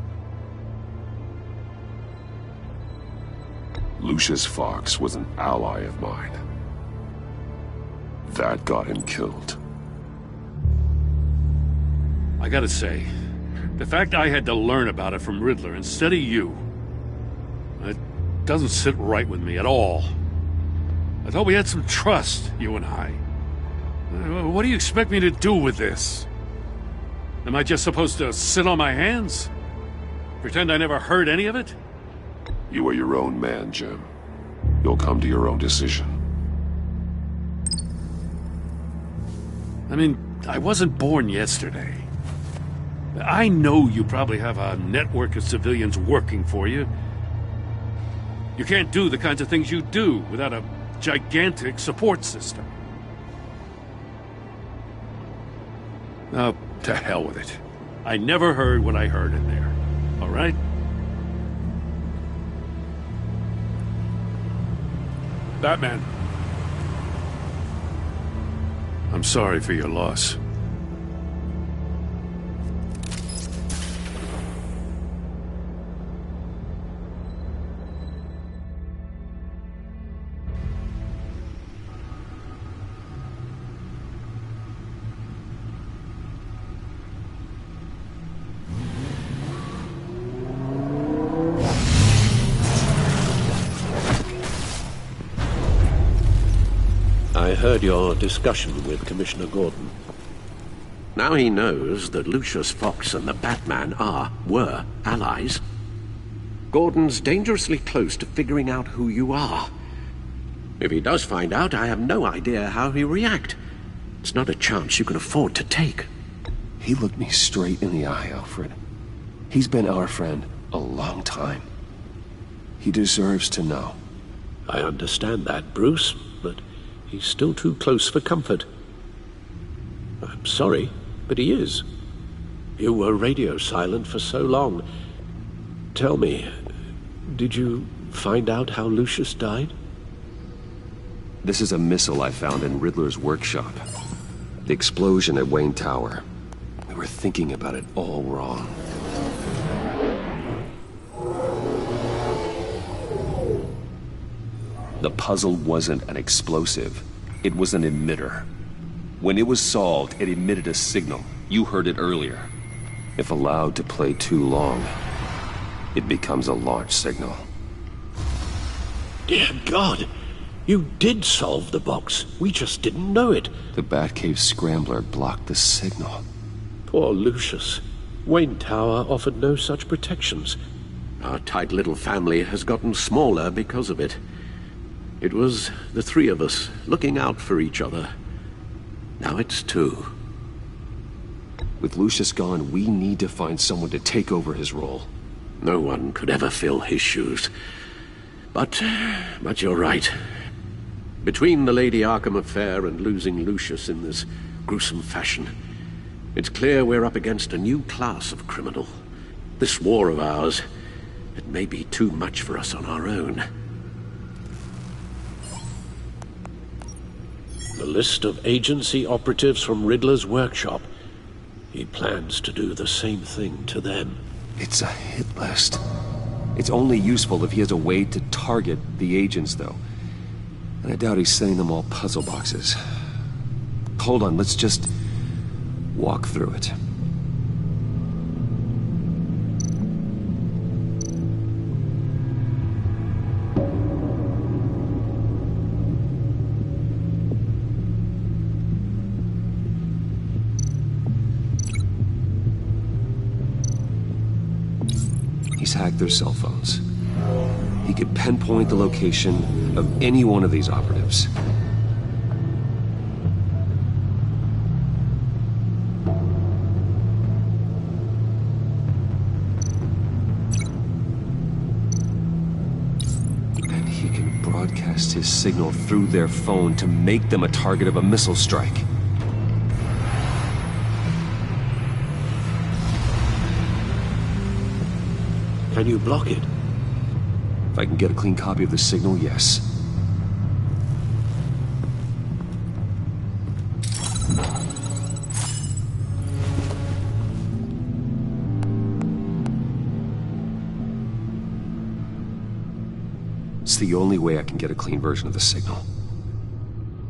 Lucius Fox was an ally of mine. That got him killed. I gotta say, the fact I had to learn about it from Riddler instead of you, it doesn't sit right with me at all. I thought we had some trust, you and I. What do you expect me to do with this? Am I just supposed to sit on my hands? Pretend I never heard any of it? You are your own man, Jim. You'll come to your own decision. I mean, I wasn't born yesterday. I know you probably have a network of civilians working for you. You can't do the kinds of things you do without a gigantic support system. Oh, to hell with it. I never heard what I heard in there. All right? Batman. I'm sorry for your loss. I heard your discussion with Commissioner Gordon. Now he knows that Lucius Fox and the Batman were allies. Gordon's dangerously close to figuring out who you are. If he does find out, I have no idea how he'll react. It's not a chance you can afford to take. He looked me straight in the eye, Alfred. He's been our friend a long time. He deserves to know. I understand that, Bruce, but he's still too close for comfort. I'm sorry, but he is. You were radio silent for so long. Tell me, did you find out how Lucius died? This is a missile I found in Riddler's workshop. The explosion at Wayne Tower. We were thinking about it all wrong. The puzzle wasn't an explosive. It was an emitter. When it was solved, it emitted a signal. You heard it earlier. If allowed to play too long, it becomes a launch signal. Dear God! You did solve the box. We just didn't know it. The Batcave scrambler blocked the signal. Poor Lucius. Wayne Tower offered no such protections. Our tight little family has gotten smaller because of it. It was the three of us looking out for each other. Now it's two. With Lucius gone, we need to find someone to take over his role. No one could ever fill his shoes. But you're right. Between the Lady Arkham affair and losing Lucius in this gruesome fashion, it's clear we're up against a new class of criminal. This war of ours, it may be too much for us on our own. The list of agency operatives from Riddler's workshop. He plans to do the same thing to them. It's a hit list. It's only useful if he has a way to target the agents, though. And I doubt he's sending them all puzzle boxes. Hold on, let's just walk through it. He's hacked their cell phones. He could pinpoint the location of any one of these operatives. And he can broadcast his signal through their phone to make them a target of a missile strike. Can you block it? If I can get a clean copy of the signal, yes. It's the only way I can get a clean version of the signal.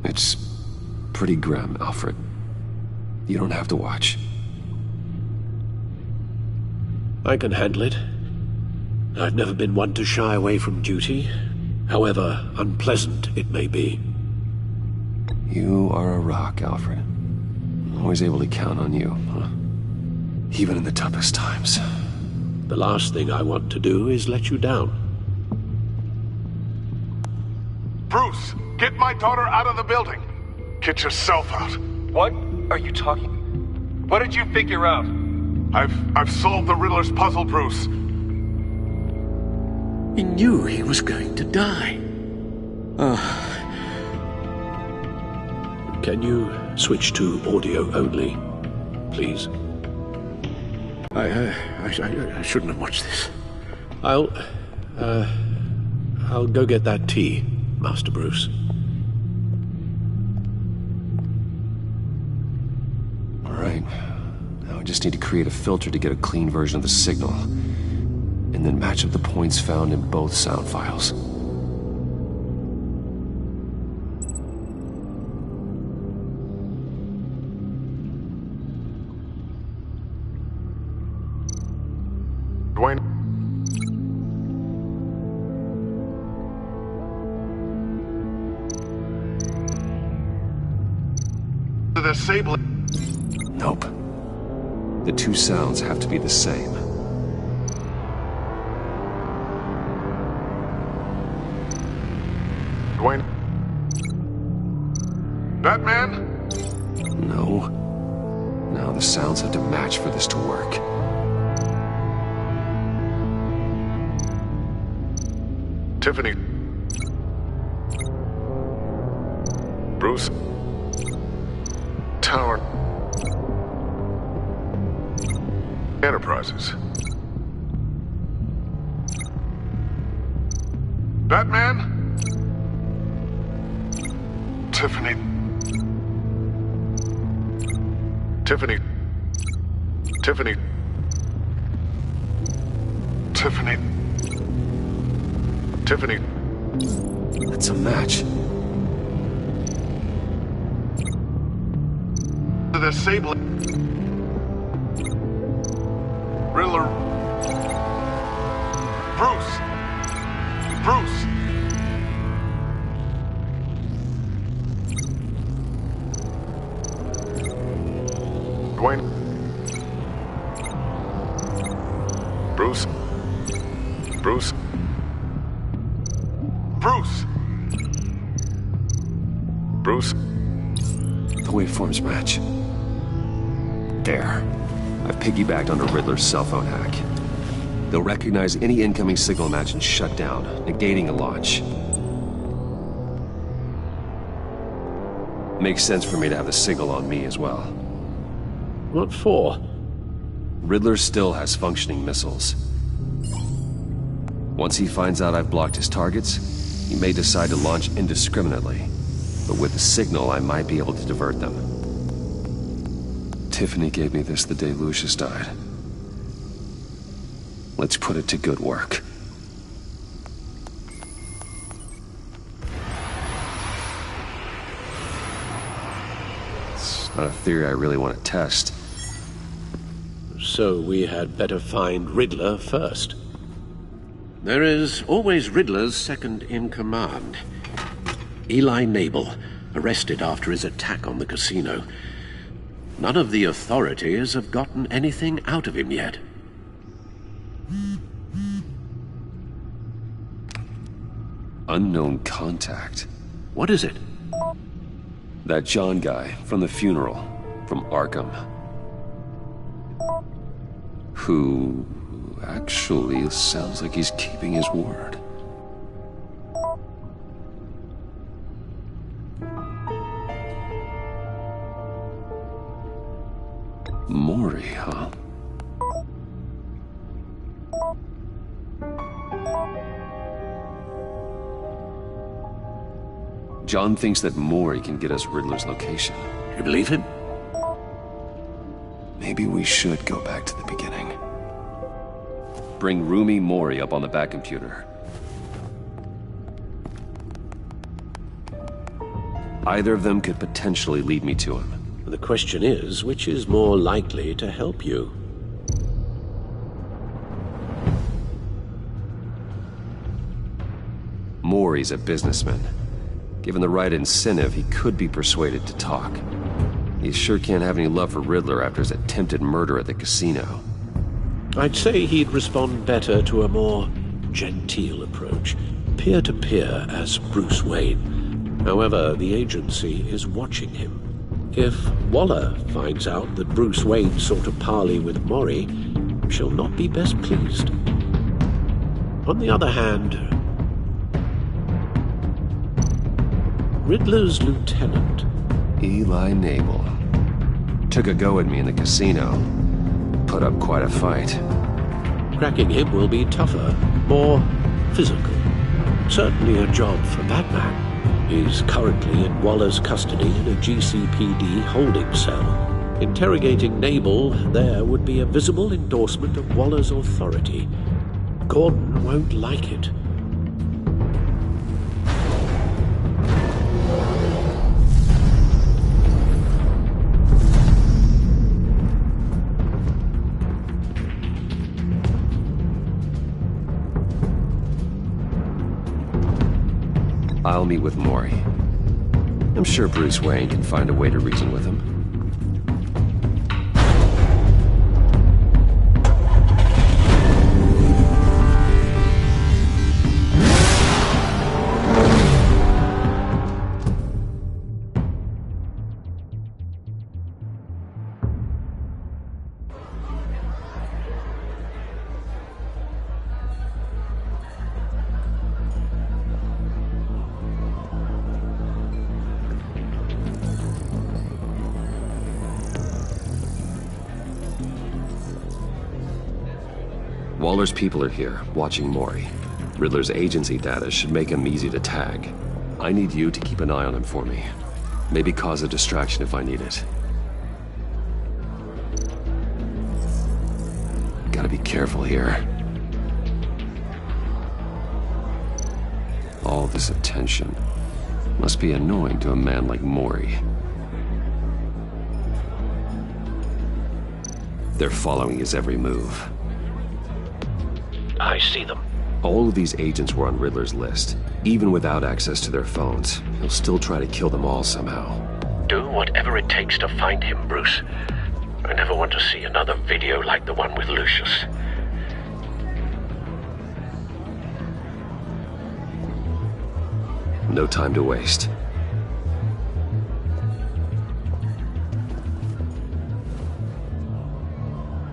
It's pretty grim, Alfred. You don't have to watch. I can handle it. I've never been one to shy away from duty, however unpleasant it may be. You are a rock, Alfred. Always able to count on you, huh? Even in the toughest times. The last thing I want to do is let you down. Bruce, get my daughter out of the building. Get yourself out. What are you talking? What did you figure out? I've solved the Riddler's puzzle, Bruce. He knew he was going to die. Can you switch to audio only, please? I shouldn't have watched this. I'll go get that tea, Master Bruce. All right. Now I just need to create a filter to get a clean version of the signal. And then match up the points found in both sound files. Dwayne. Disabling. Nope. The two sounds have to be the same. Dwayne. Batman? No. No, the sounds have to match for this to work. Tiffany. Bruce. Tower. Enterprises. Batman? Tiffany. Tiffany. Tiffany. Tiffany. Tiffany. That's a match. The disabling. Riddler. Bruce. Bruce. Dwayne. Bruce. Bruce. Bruce. Bruce. The waveforms match. There. I've piggybacked onto Riddler's cell phone hack. They'll recognize any incoming signal match and shut down, negating a launch. Makes sense for me to have the signal on me as well. What for? Riddler still has functioning missiles. Once he finds out I've blocked his targets, he may decide to launch indiscriminately. but with the signal, I might be able to divert them. Tiffany gave me this the day Lucius died. Let's put it to good work. It's not a theory I really want to test. So we had better find Riddler first. There is always Riddler's second in command. Eli Nabel, arrested after his attack on the casino. None of the authorities have gotten anything out of him yet. Unknown contact. What is it? That John guy from the funeral, from Arkham. Who actually sounds like he's keeping his word. Maury, huh? John thinks that Maury can get us Riddler's location. You believe him? Maybe we should go back to the beginning. Bring Rumi Maury up on the back computer. Either of them could potentially lead me to him. The question is, which is more likely to help you? Maury's a businessman. Given the right incentive, he could be persuaded to talk. He sure can't have any love for Riddler after his attempted murder at the casino. I'd say he'd respond better to a more genteel approach, peer-to-peer as Bruce Wayne. However, the agency is watching him. If Waller finds out that Bruce Wayne sought a parley with Maury, she'll not be best pleased. On the other hand, Riddler's lieutenant, Eli Nabel, took a go at me in the casino. Put up quite a fight. Cracking him will be tougher, more physical. Certainly a job for Batman. He's currently in Waller's custody in a GCPD holding cell. Interrogating Nabel there would be a visible endorsement of Waller's authority. Gordon won't like it. I'll meet with Maury. I'm sure Bruce Wayne can find a way to reason with him. Waller's people are here, watching Maury. Riddler's agency data should make him easy to tag. I need you to keep an eye on him for me. Maybe cause a distraction if I need it. Gotta be careful here. All this attention must be annoying to a man like Maury. They're following his every move. I see them. All of these agents were on Riddler's list. Even without access to their phones, he'll still try to kill them all somehow. Do whatever it takes to find him, Bruce. I never want to see another video like the one with Lucius. No time to waste.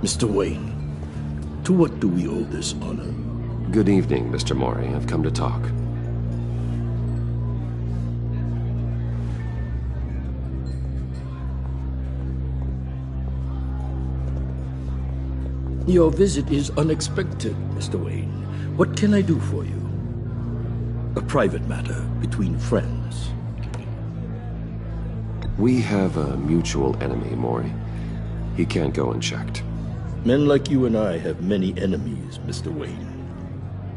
Mr. Wayne, to what do we owe this honor? Good evening, Mr. Maury. I've come to talk. Your visit is unexpected, Mr. Wayne. What can I do for you? A private matter between friends. We have a mutual enemy, Maury. He can't go unchecked. Men like you and I have many enemies, Mr. Wayne.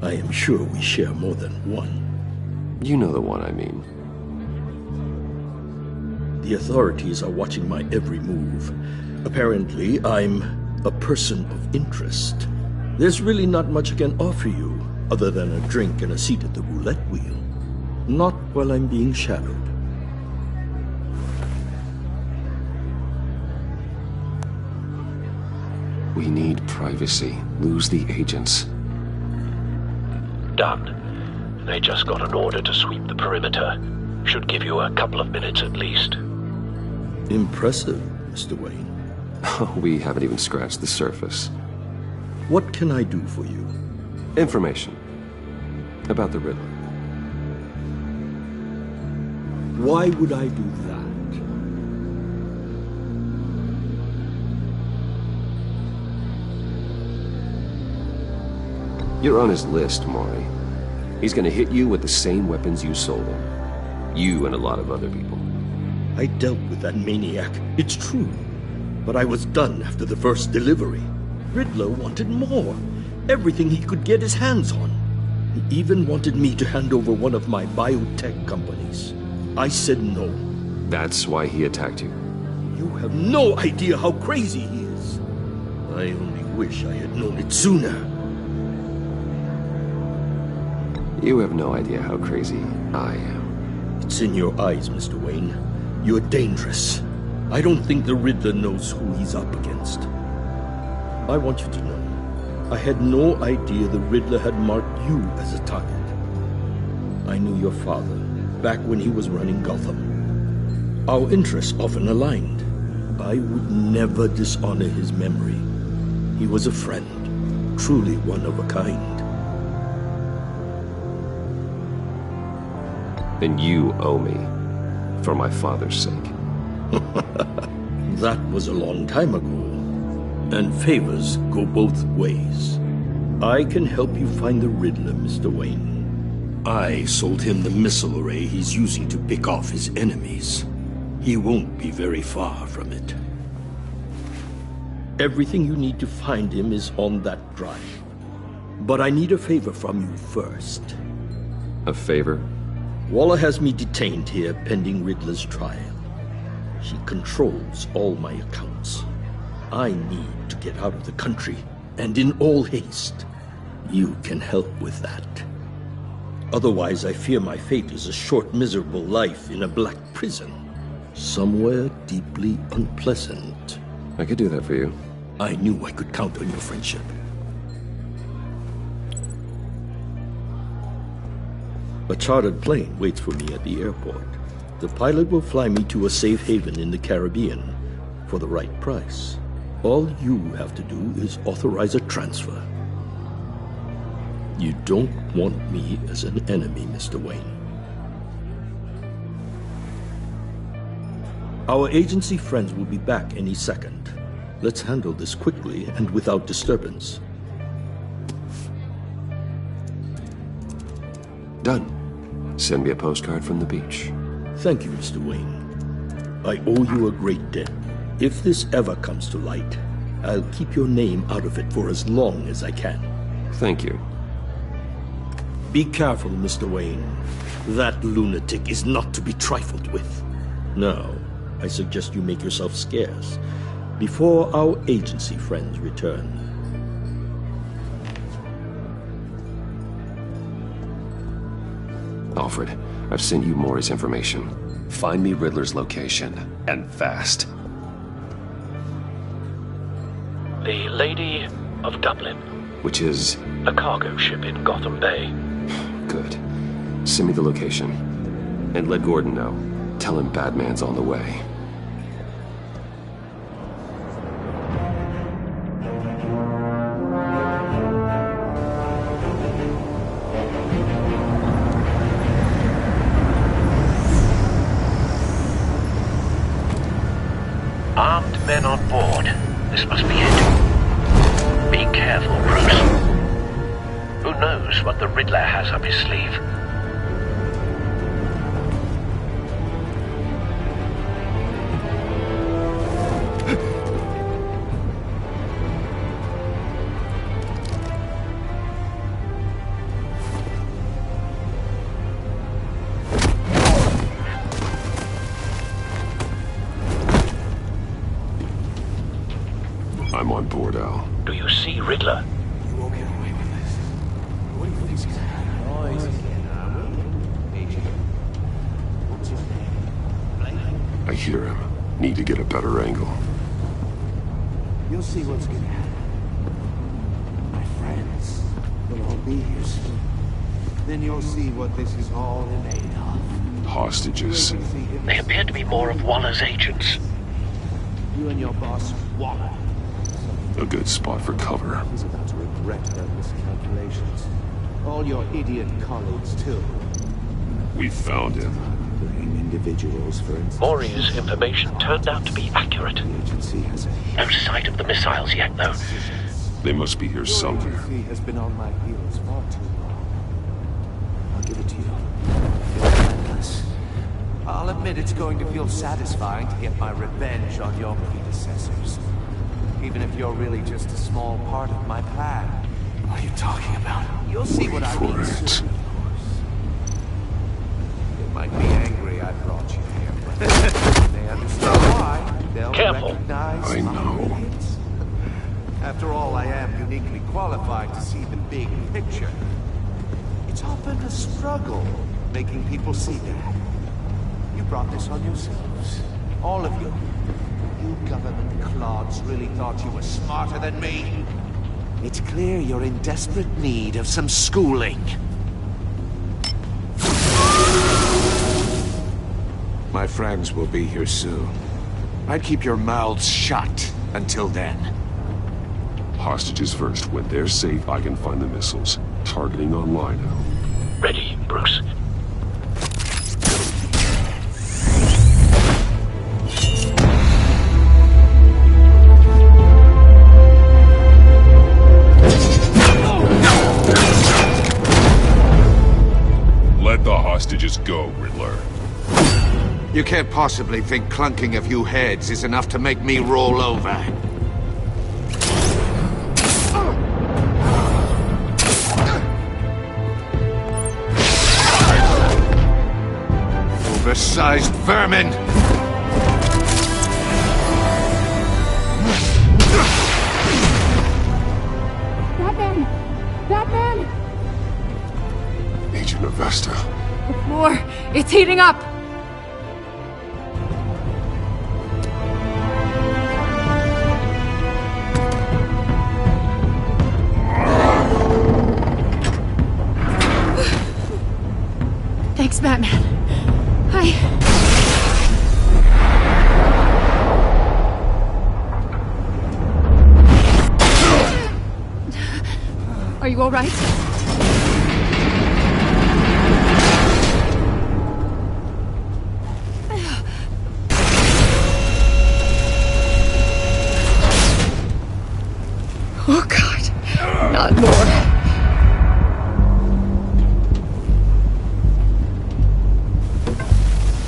I am sure we share more than one. You know the one I mean. The authorities are watching my every move. Apparently, I'm a person of interest. There's really not much I can offer you, other than a drink and a seat at the roulette wheel. Not while I'm being shadowed. We need privacy. Lose the agents. Done. They just got an order to sweep the perimeter. Should give you a couple of minutes at least. Impressive, Mr. Wayne. We haven't even scratched the surface. What can I do for you? Information. About the Riddler. Why would I do that? You're on his list, Maury. He's gonna hit you with the same weapons you sold him. You and a lot of other people. I dealt with that maniac, it's true. But I was done after the first delivery. Riddler wanted more. Everything he could get his hands on. He even wanted me to hand over one of my biotech companies. I said no. That's why he attacked you. You have no idea how crazy he is. I only wish I had known it sooner. You have no idea how crazy I am. It's in your eyes, Mr. Wayne. You're dangerous. I don't think the Riddler knows who he's up against. I want you to know, I had no idea the Riddler had marked you as a target. I knew your father back when he was running Gotham. Our interests often aligned. I would never dishonor his memory. He was a friend, truly one of a kind. Then you owe me, for my father's sake. That was a long time ago. And favors go both ways. I can help you find the Riddler, Mr. Wayne. I sold him the missile array he's using to pick off his enemies. He won't be very far from it. Everything you need to find him is on that drive. But I need a favor from you first. A favor? Waller has me detained here pending Riddler's trial. She controls all my accounts. I need to get out of the country, and in all haste. You can help with that. Otherwise, I fear my fate is a short, miserable life in a black prison. Somewhere deeply unpleasant. I could do that for you. I knew I could count on your friendship. A chartered plane waits for me at the airport. The pilot will fly me to a safe haven in the Caribbean for the right price. All you have to do is authorize a transfer. You don't want me as an enemy, Mr. Wayne. Our agency friends will be back any second. Let's handle this quickly and without disturbance. Done. Send me a postcard from the beach. Thank you, Mr. Wayne. I owe you a great debt. If this ever comes to light, I'll keep your name out of it for as long as I can. Thank you. Be careful, Mr. Wayne. That lunatic is not to be trifled with. Now, I suggest you make yourself scarce before our agency friends return. Alfred, I've sent you Maury's information. Find me Riddler's location, and fast. The Lady of Dublin. Which is? A cargo ship in Gotham Bay. Good. Send me the location. And let Gordon know. Tell him Batman's on the way. Armed men on board. This must be it. Be careful, Bruce. Who knows what the Riddler has up his sleeve? I'm on board, Al. Do you see Riddler? You won't get away with this. What do you think's gonna happen? Noise again, are we? Agent. What's his name? I hear him. Need to get a better angle. You'll see what's gonna happen. My friends will all be here soon. Then you'll see what this is all made of. Hostages. They appear to be more of Waller's agents. You and your boss, Waller. A good spot for cover. He's about to regret their miscalculations. All your idiot colleagues, too. We found him. Bringing individuals, for instance. Maury's information turned out to be accurate. The agency has No sight of the missiles yet, though. They must be here somewhere. Your agency has been on my heels far too long. I'll give it to you. You're relentless. I'll admit it's going to feel satisfying to get my revenge on your predecessors. Even if you're really just a small part of my plan. What are you talking about? You'll see what I mean soon, of course. They might be angry I brought you here, but they understand why. They'll recognize I know. my brilliance. After all, I am uniquely qualified to see the big picture. It's often a struggle making people see that. You brought this on yourselves. All of you. You government clods really thought you were smarter than me. It's clear you're in desperate need of some schooling. My friends will be here soon. I'd keep your mouths shut until then. Hostages first. When they're safe, I can find the missiles. Targeting online now. Ready, Bruce. Let the hostages go, Riddler. You can't possibly think clunking a few heads is enough to make me roll over. Oversized vermin! Batman! Batman! Agent Avesta. The floor, it's heating up! Thanks, Batman. Are you all right? Oh, God. Not more.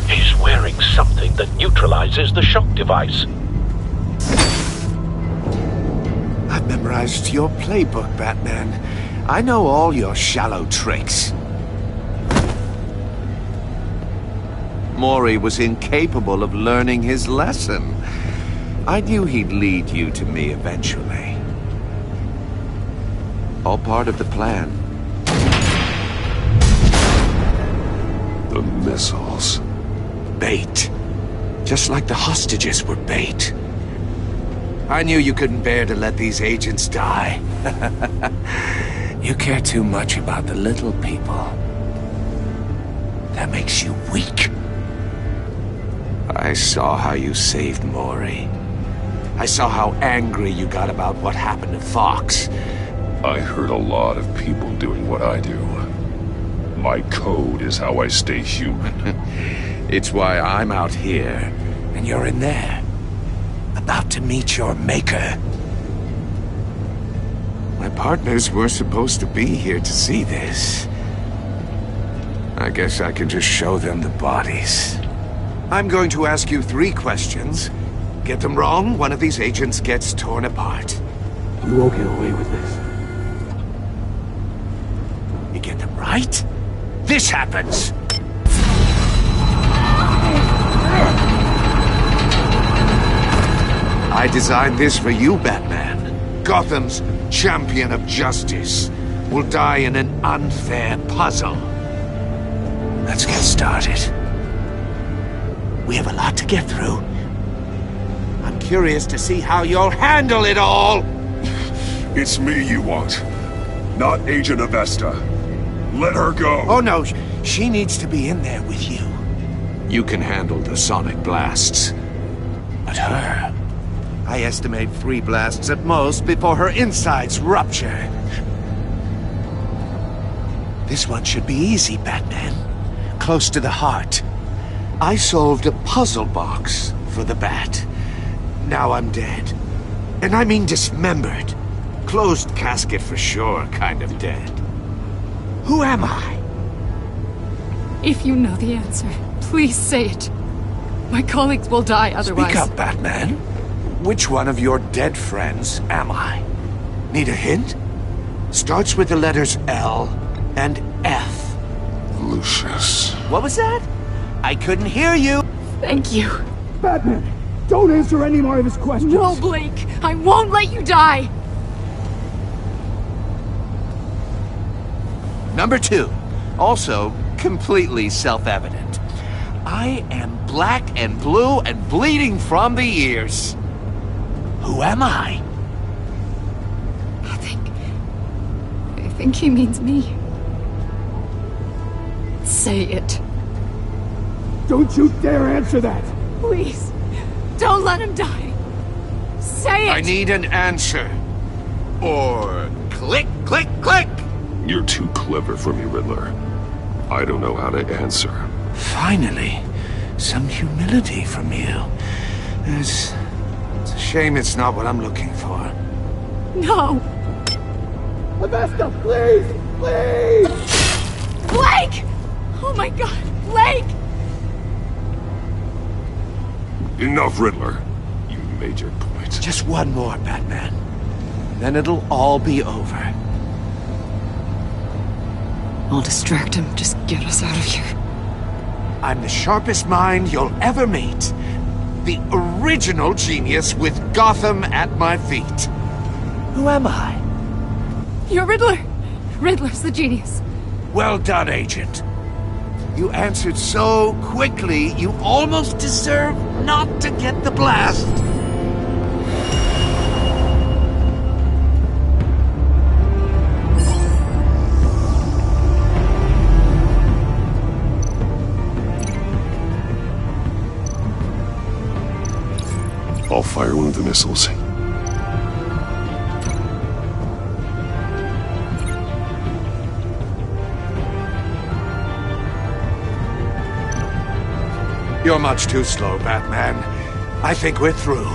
He's wearing something that neutralizes the shock device. I've memorized your playbook, Batman. I know all your shallow tricks. Maury was incapable of learning his lesson. I knew he'd lead you to me eventually. All part of the plan. The missiles. Bait. Just like the hostages were bait. I knew you couldn't bear to let these agents die. You care too much about the little people. That makes you weak. I saw how you saved Maury. I saw how angry you got about what happened to Fox. I heard a lot of people doing what I do. My code is how I stay human. It's why I'm out here, and you're in there. About to meet your maker. My partners were supposed to be here to see this. I guess I can just show them the bodies. I'm going to ask you 3 questions. Get them wrong, one of these agents gets torn apart. You won't get away with this. You get them right, this happens! I I designed this for you, Batman. Gotham's champion of justice will die in an unfair puzzle. Let's get started. We have a lot to get through. I'm curious to see how you'll handle it all. It's me you want, not Agent Avesta. Let her go. Oh no, she needs to be in there with you. You can handle the sonic blasts. But her, I estimate 3 blasts at most before her insides rupture. This one should be easy, Batman. Close to the heart. I solved a puzzle box for the Bat. Now I'm dead. And I mean dismembered. Closed casket for sure, kind of dead. Who am I? If you know the answer, please say it. My colleagues will die otherwise. Speak up, Batman. Which one of your dead friends am I? Need a hint? Starts with the letters L and F. Lucius. What was that? I couldn't hear you. Thank you. Batman, don't answer any more of his questions. No, Blake. I won't let you die. Number 2. Also completely self-evident. I am black and blue and bleeding from the ears. Who am I? I think he means me. Say it. Don't you dare answer that! Please, don't let him die. Say it! I need an answer. Or click, click, click! You're too clever for me, Riddler. I don't know how to answer. Finally, some humility from you. It's a shame it's not what I'm looking for. No! Avesta, please! Please! Blake! Oh my god, Blake! Enough, Riddler. You made your point. Just one more, Batman. Then it'll all be over. I'll distract him. Just get us out of here. I'm the sharpest mind you'll ever meet. The original genius with Gotham at my feet. Who am I? You're Riddler. Riddler's the genius. Well done, Agent. You answered so quickly, you almost deserve not to get the blast. I'll fire one of the missiles. You're much too slow, Batman. I think we're through.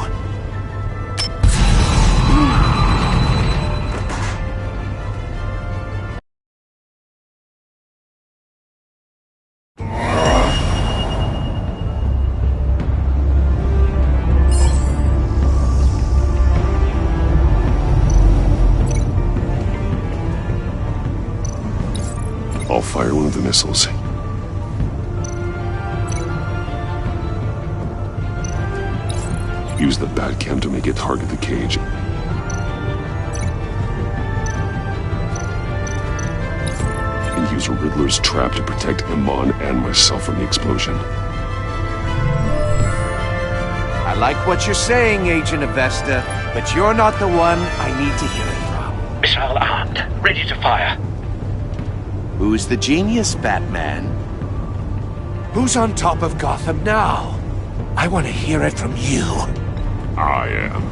I'll fire one of the missiles. Use the Batcam to make it target the cage. And use Riddler's trap to protect Iman and myself from the explosion. I like what you're saying, Agent Avesta, but you're not the one I need to hear it from. Missile armed, ready to fire. Who's the genius, Batman? Who's on top of Gotham now? I want to hear it from you. I am.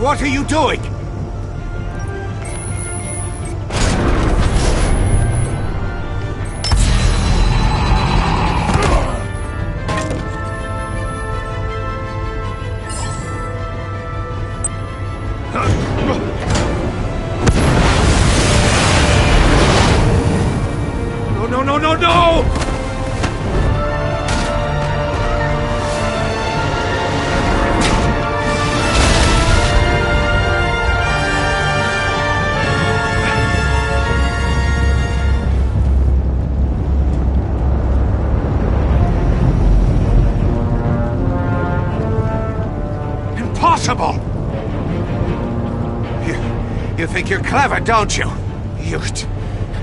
What are you doing? No! impossible! You think you're clever, don't you?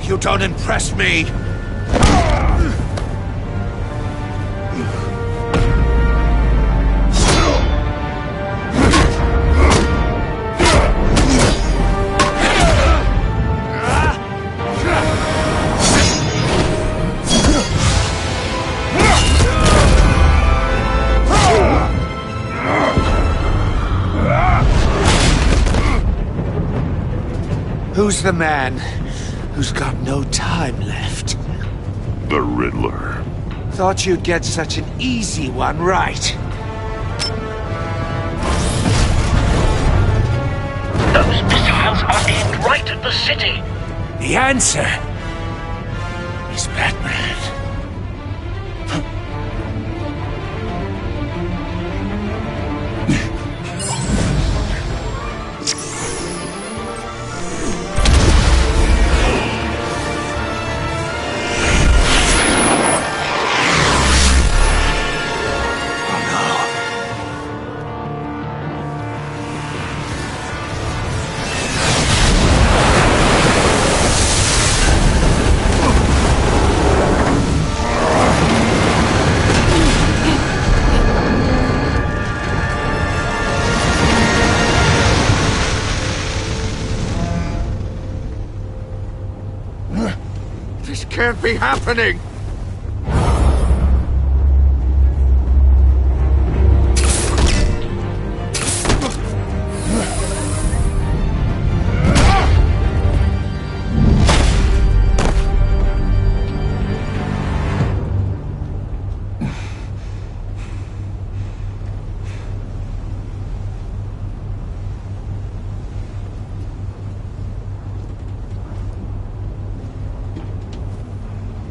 You don't impress me! Who's the man who's got no time left? The Riddler. Thought you'd get such an easy one right. Those missiles are aimed right at the city. The answer is Batman. This can't be happening!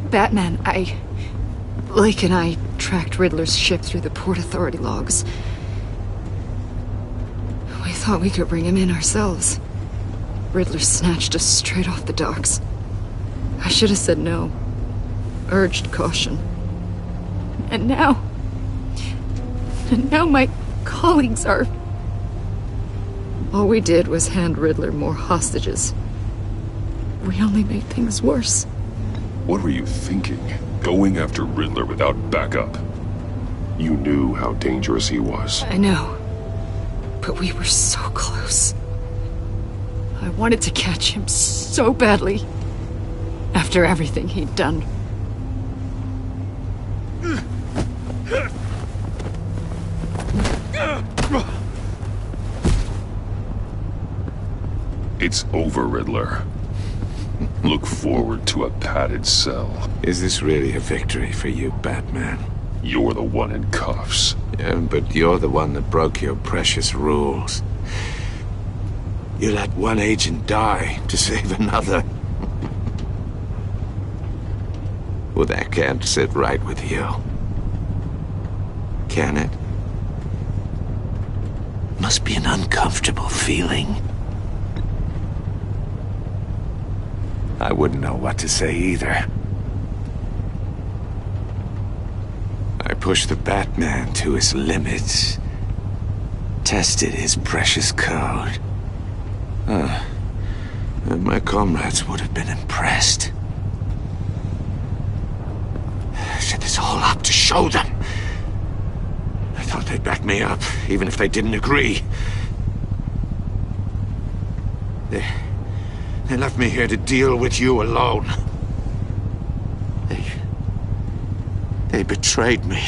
Batman, Blake and I tracked Riddler's ship through the Port Authority logs. We thought we could bring him in ourselves. Riddler snatched us straight off the docks. I should have said no. Urged caution. And now my colleagues are... All we did was hand Riddler more hostages. We only made things worse. What were you thinking? Going after Riddler without backup? You knew how dangerous he was. I know. But we were so close. I wanted to catch him so badly. After everything he'd done. It's over, Riddler. Look forward to a padded cell. Is this really a victory for you, Batman? You're the one in cuffs. Yeah, but you're the one that broke your precious rules. You let one agent die to save another. Well, that can't sit right with you. Can it? Must be an uncomfortable feeling. I wouldn't know what to say either. I pushed the Batman to his limits. Tested his precious code. And my comrades would have been impressed. I set this all up to show them. I thought they'd back me up, even if they didn't agree. They left me here to deal with you alone. They betrayed me.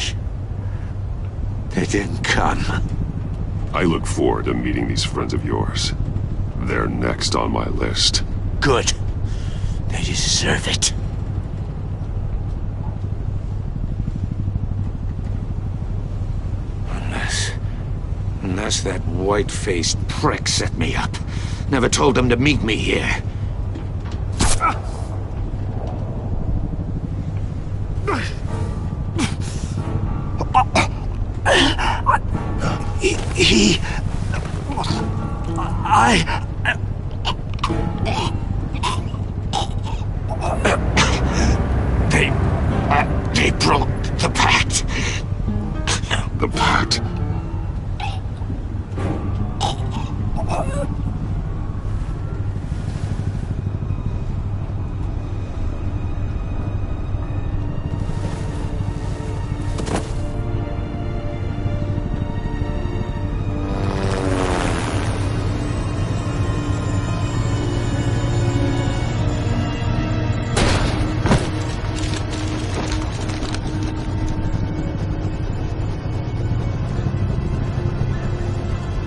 They didn't come. I look forward to meeting these friends of yours. They're next on my list. Good. They deserve it. Unless that white-faced prick set me up. Never told them to meet me here. They broke the pact. The pact?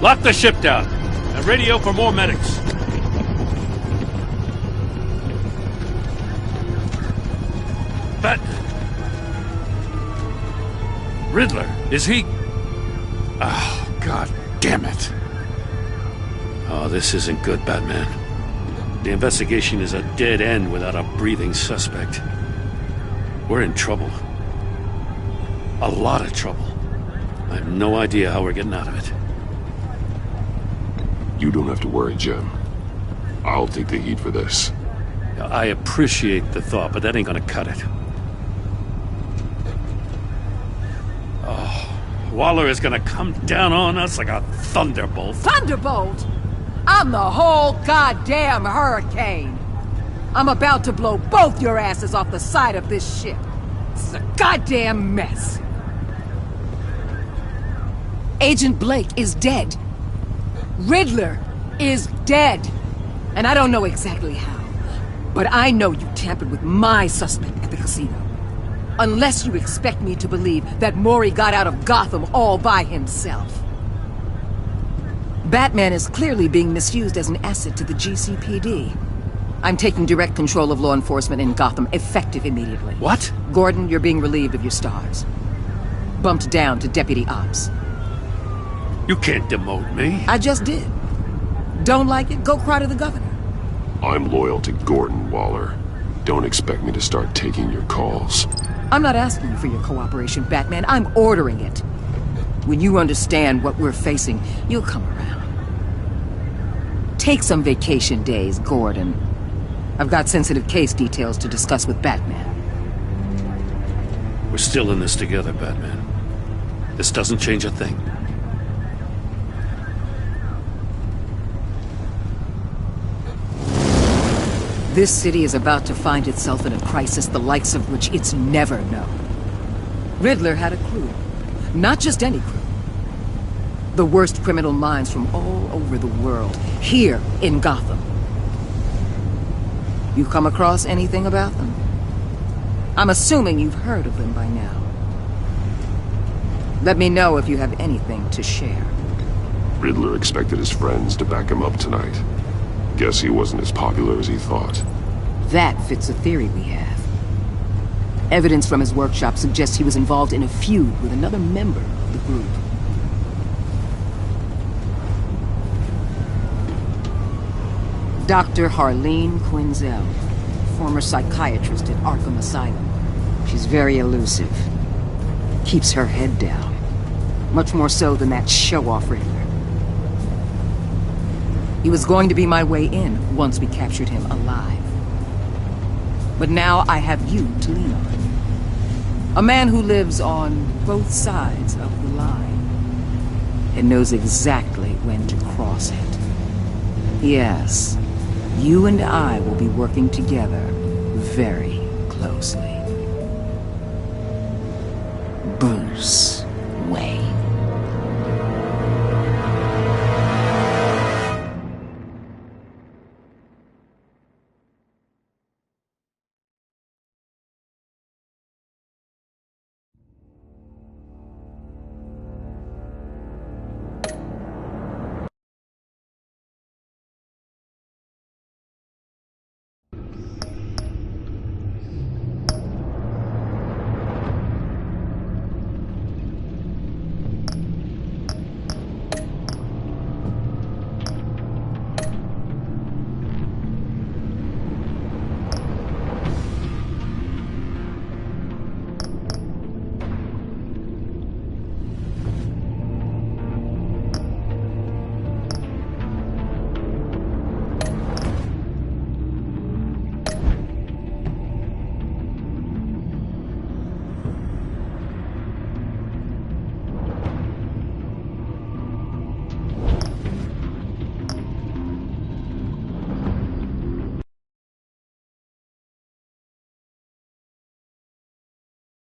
Lock the ship down, and radio for more medics. Batman. Riddler, is he... Oh, God damn it. Oh, this isn't good, Batman. The investigation is a dead end without a breathing suspect. We're in trouble. A lot of trouble. I have no idea how we're getting out of it. You don't have to worry, Jim. I'll take the heat for this. I appreciate the thought, but that ain't gonna cut it. Oh, Waller is gonna come down on us like a thunderbolt. Thunderbolt? I'm the whole goddamn hurricane. I'm about to blow both your asses off the side of this ship. This is a goddamn mess. Agent Blake is dead. Riddler is dead. And I don't know exactly how, but I know you tampered with my suspect at the casino. Unless you expect me to believe that Maury got out of Gotham all by himself. Batman is clearly being misused as an asset to the GCPD. I'm taking direct control of law enforcement in Gotham, effective immediately. What? Gordon, you're being relieved of your stars. Bumped down to Deputy Ops. You can't demote me. I just did. Don't like it? Go cry to the governor. I'm loyal to Gordon, Waller. Don't expect me to start taking your calls. I'm not asking for your cooperation, Batman. I'm ordering it. When you understand what we're facing, you'll come around. Take some vacation days, Gordon. I've got sensitive case details to discuss with Batman. We're still in this together, Batman. This doesn't change a thing. This city is about to find itself in a crisis the likes of which it's never known. Riddler had a crew. Not just any crew. The worst criminal minds from all over the world, here in Gotham. You come across anything about them? I'm assuming you've heard of them by now. Let me know if you have anything to share. Riddler expected his friends to back him up tonight. Guess he wasn't as popular as he thought. That fits a theory we have. Evidence from his workshop suggests he was involved in a feud with another member of the group. Dr. Harleen Quinzel, former psychiatrist at Arkham Asylum. She's very elusive. Keeps her head down. Much more so than that show-off Riddler. He was going to be my way in once we captured him alive. But now I have you to lean on. A man who lives on both sides of the line and knows exactly when to cross it. Yes, you and I will be working together very closely. Bruce.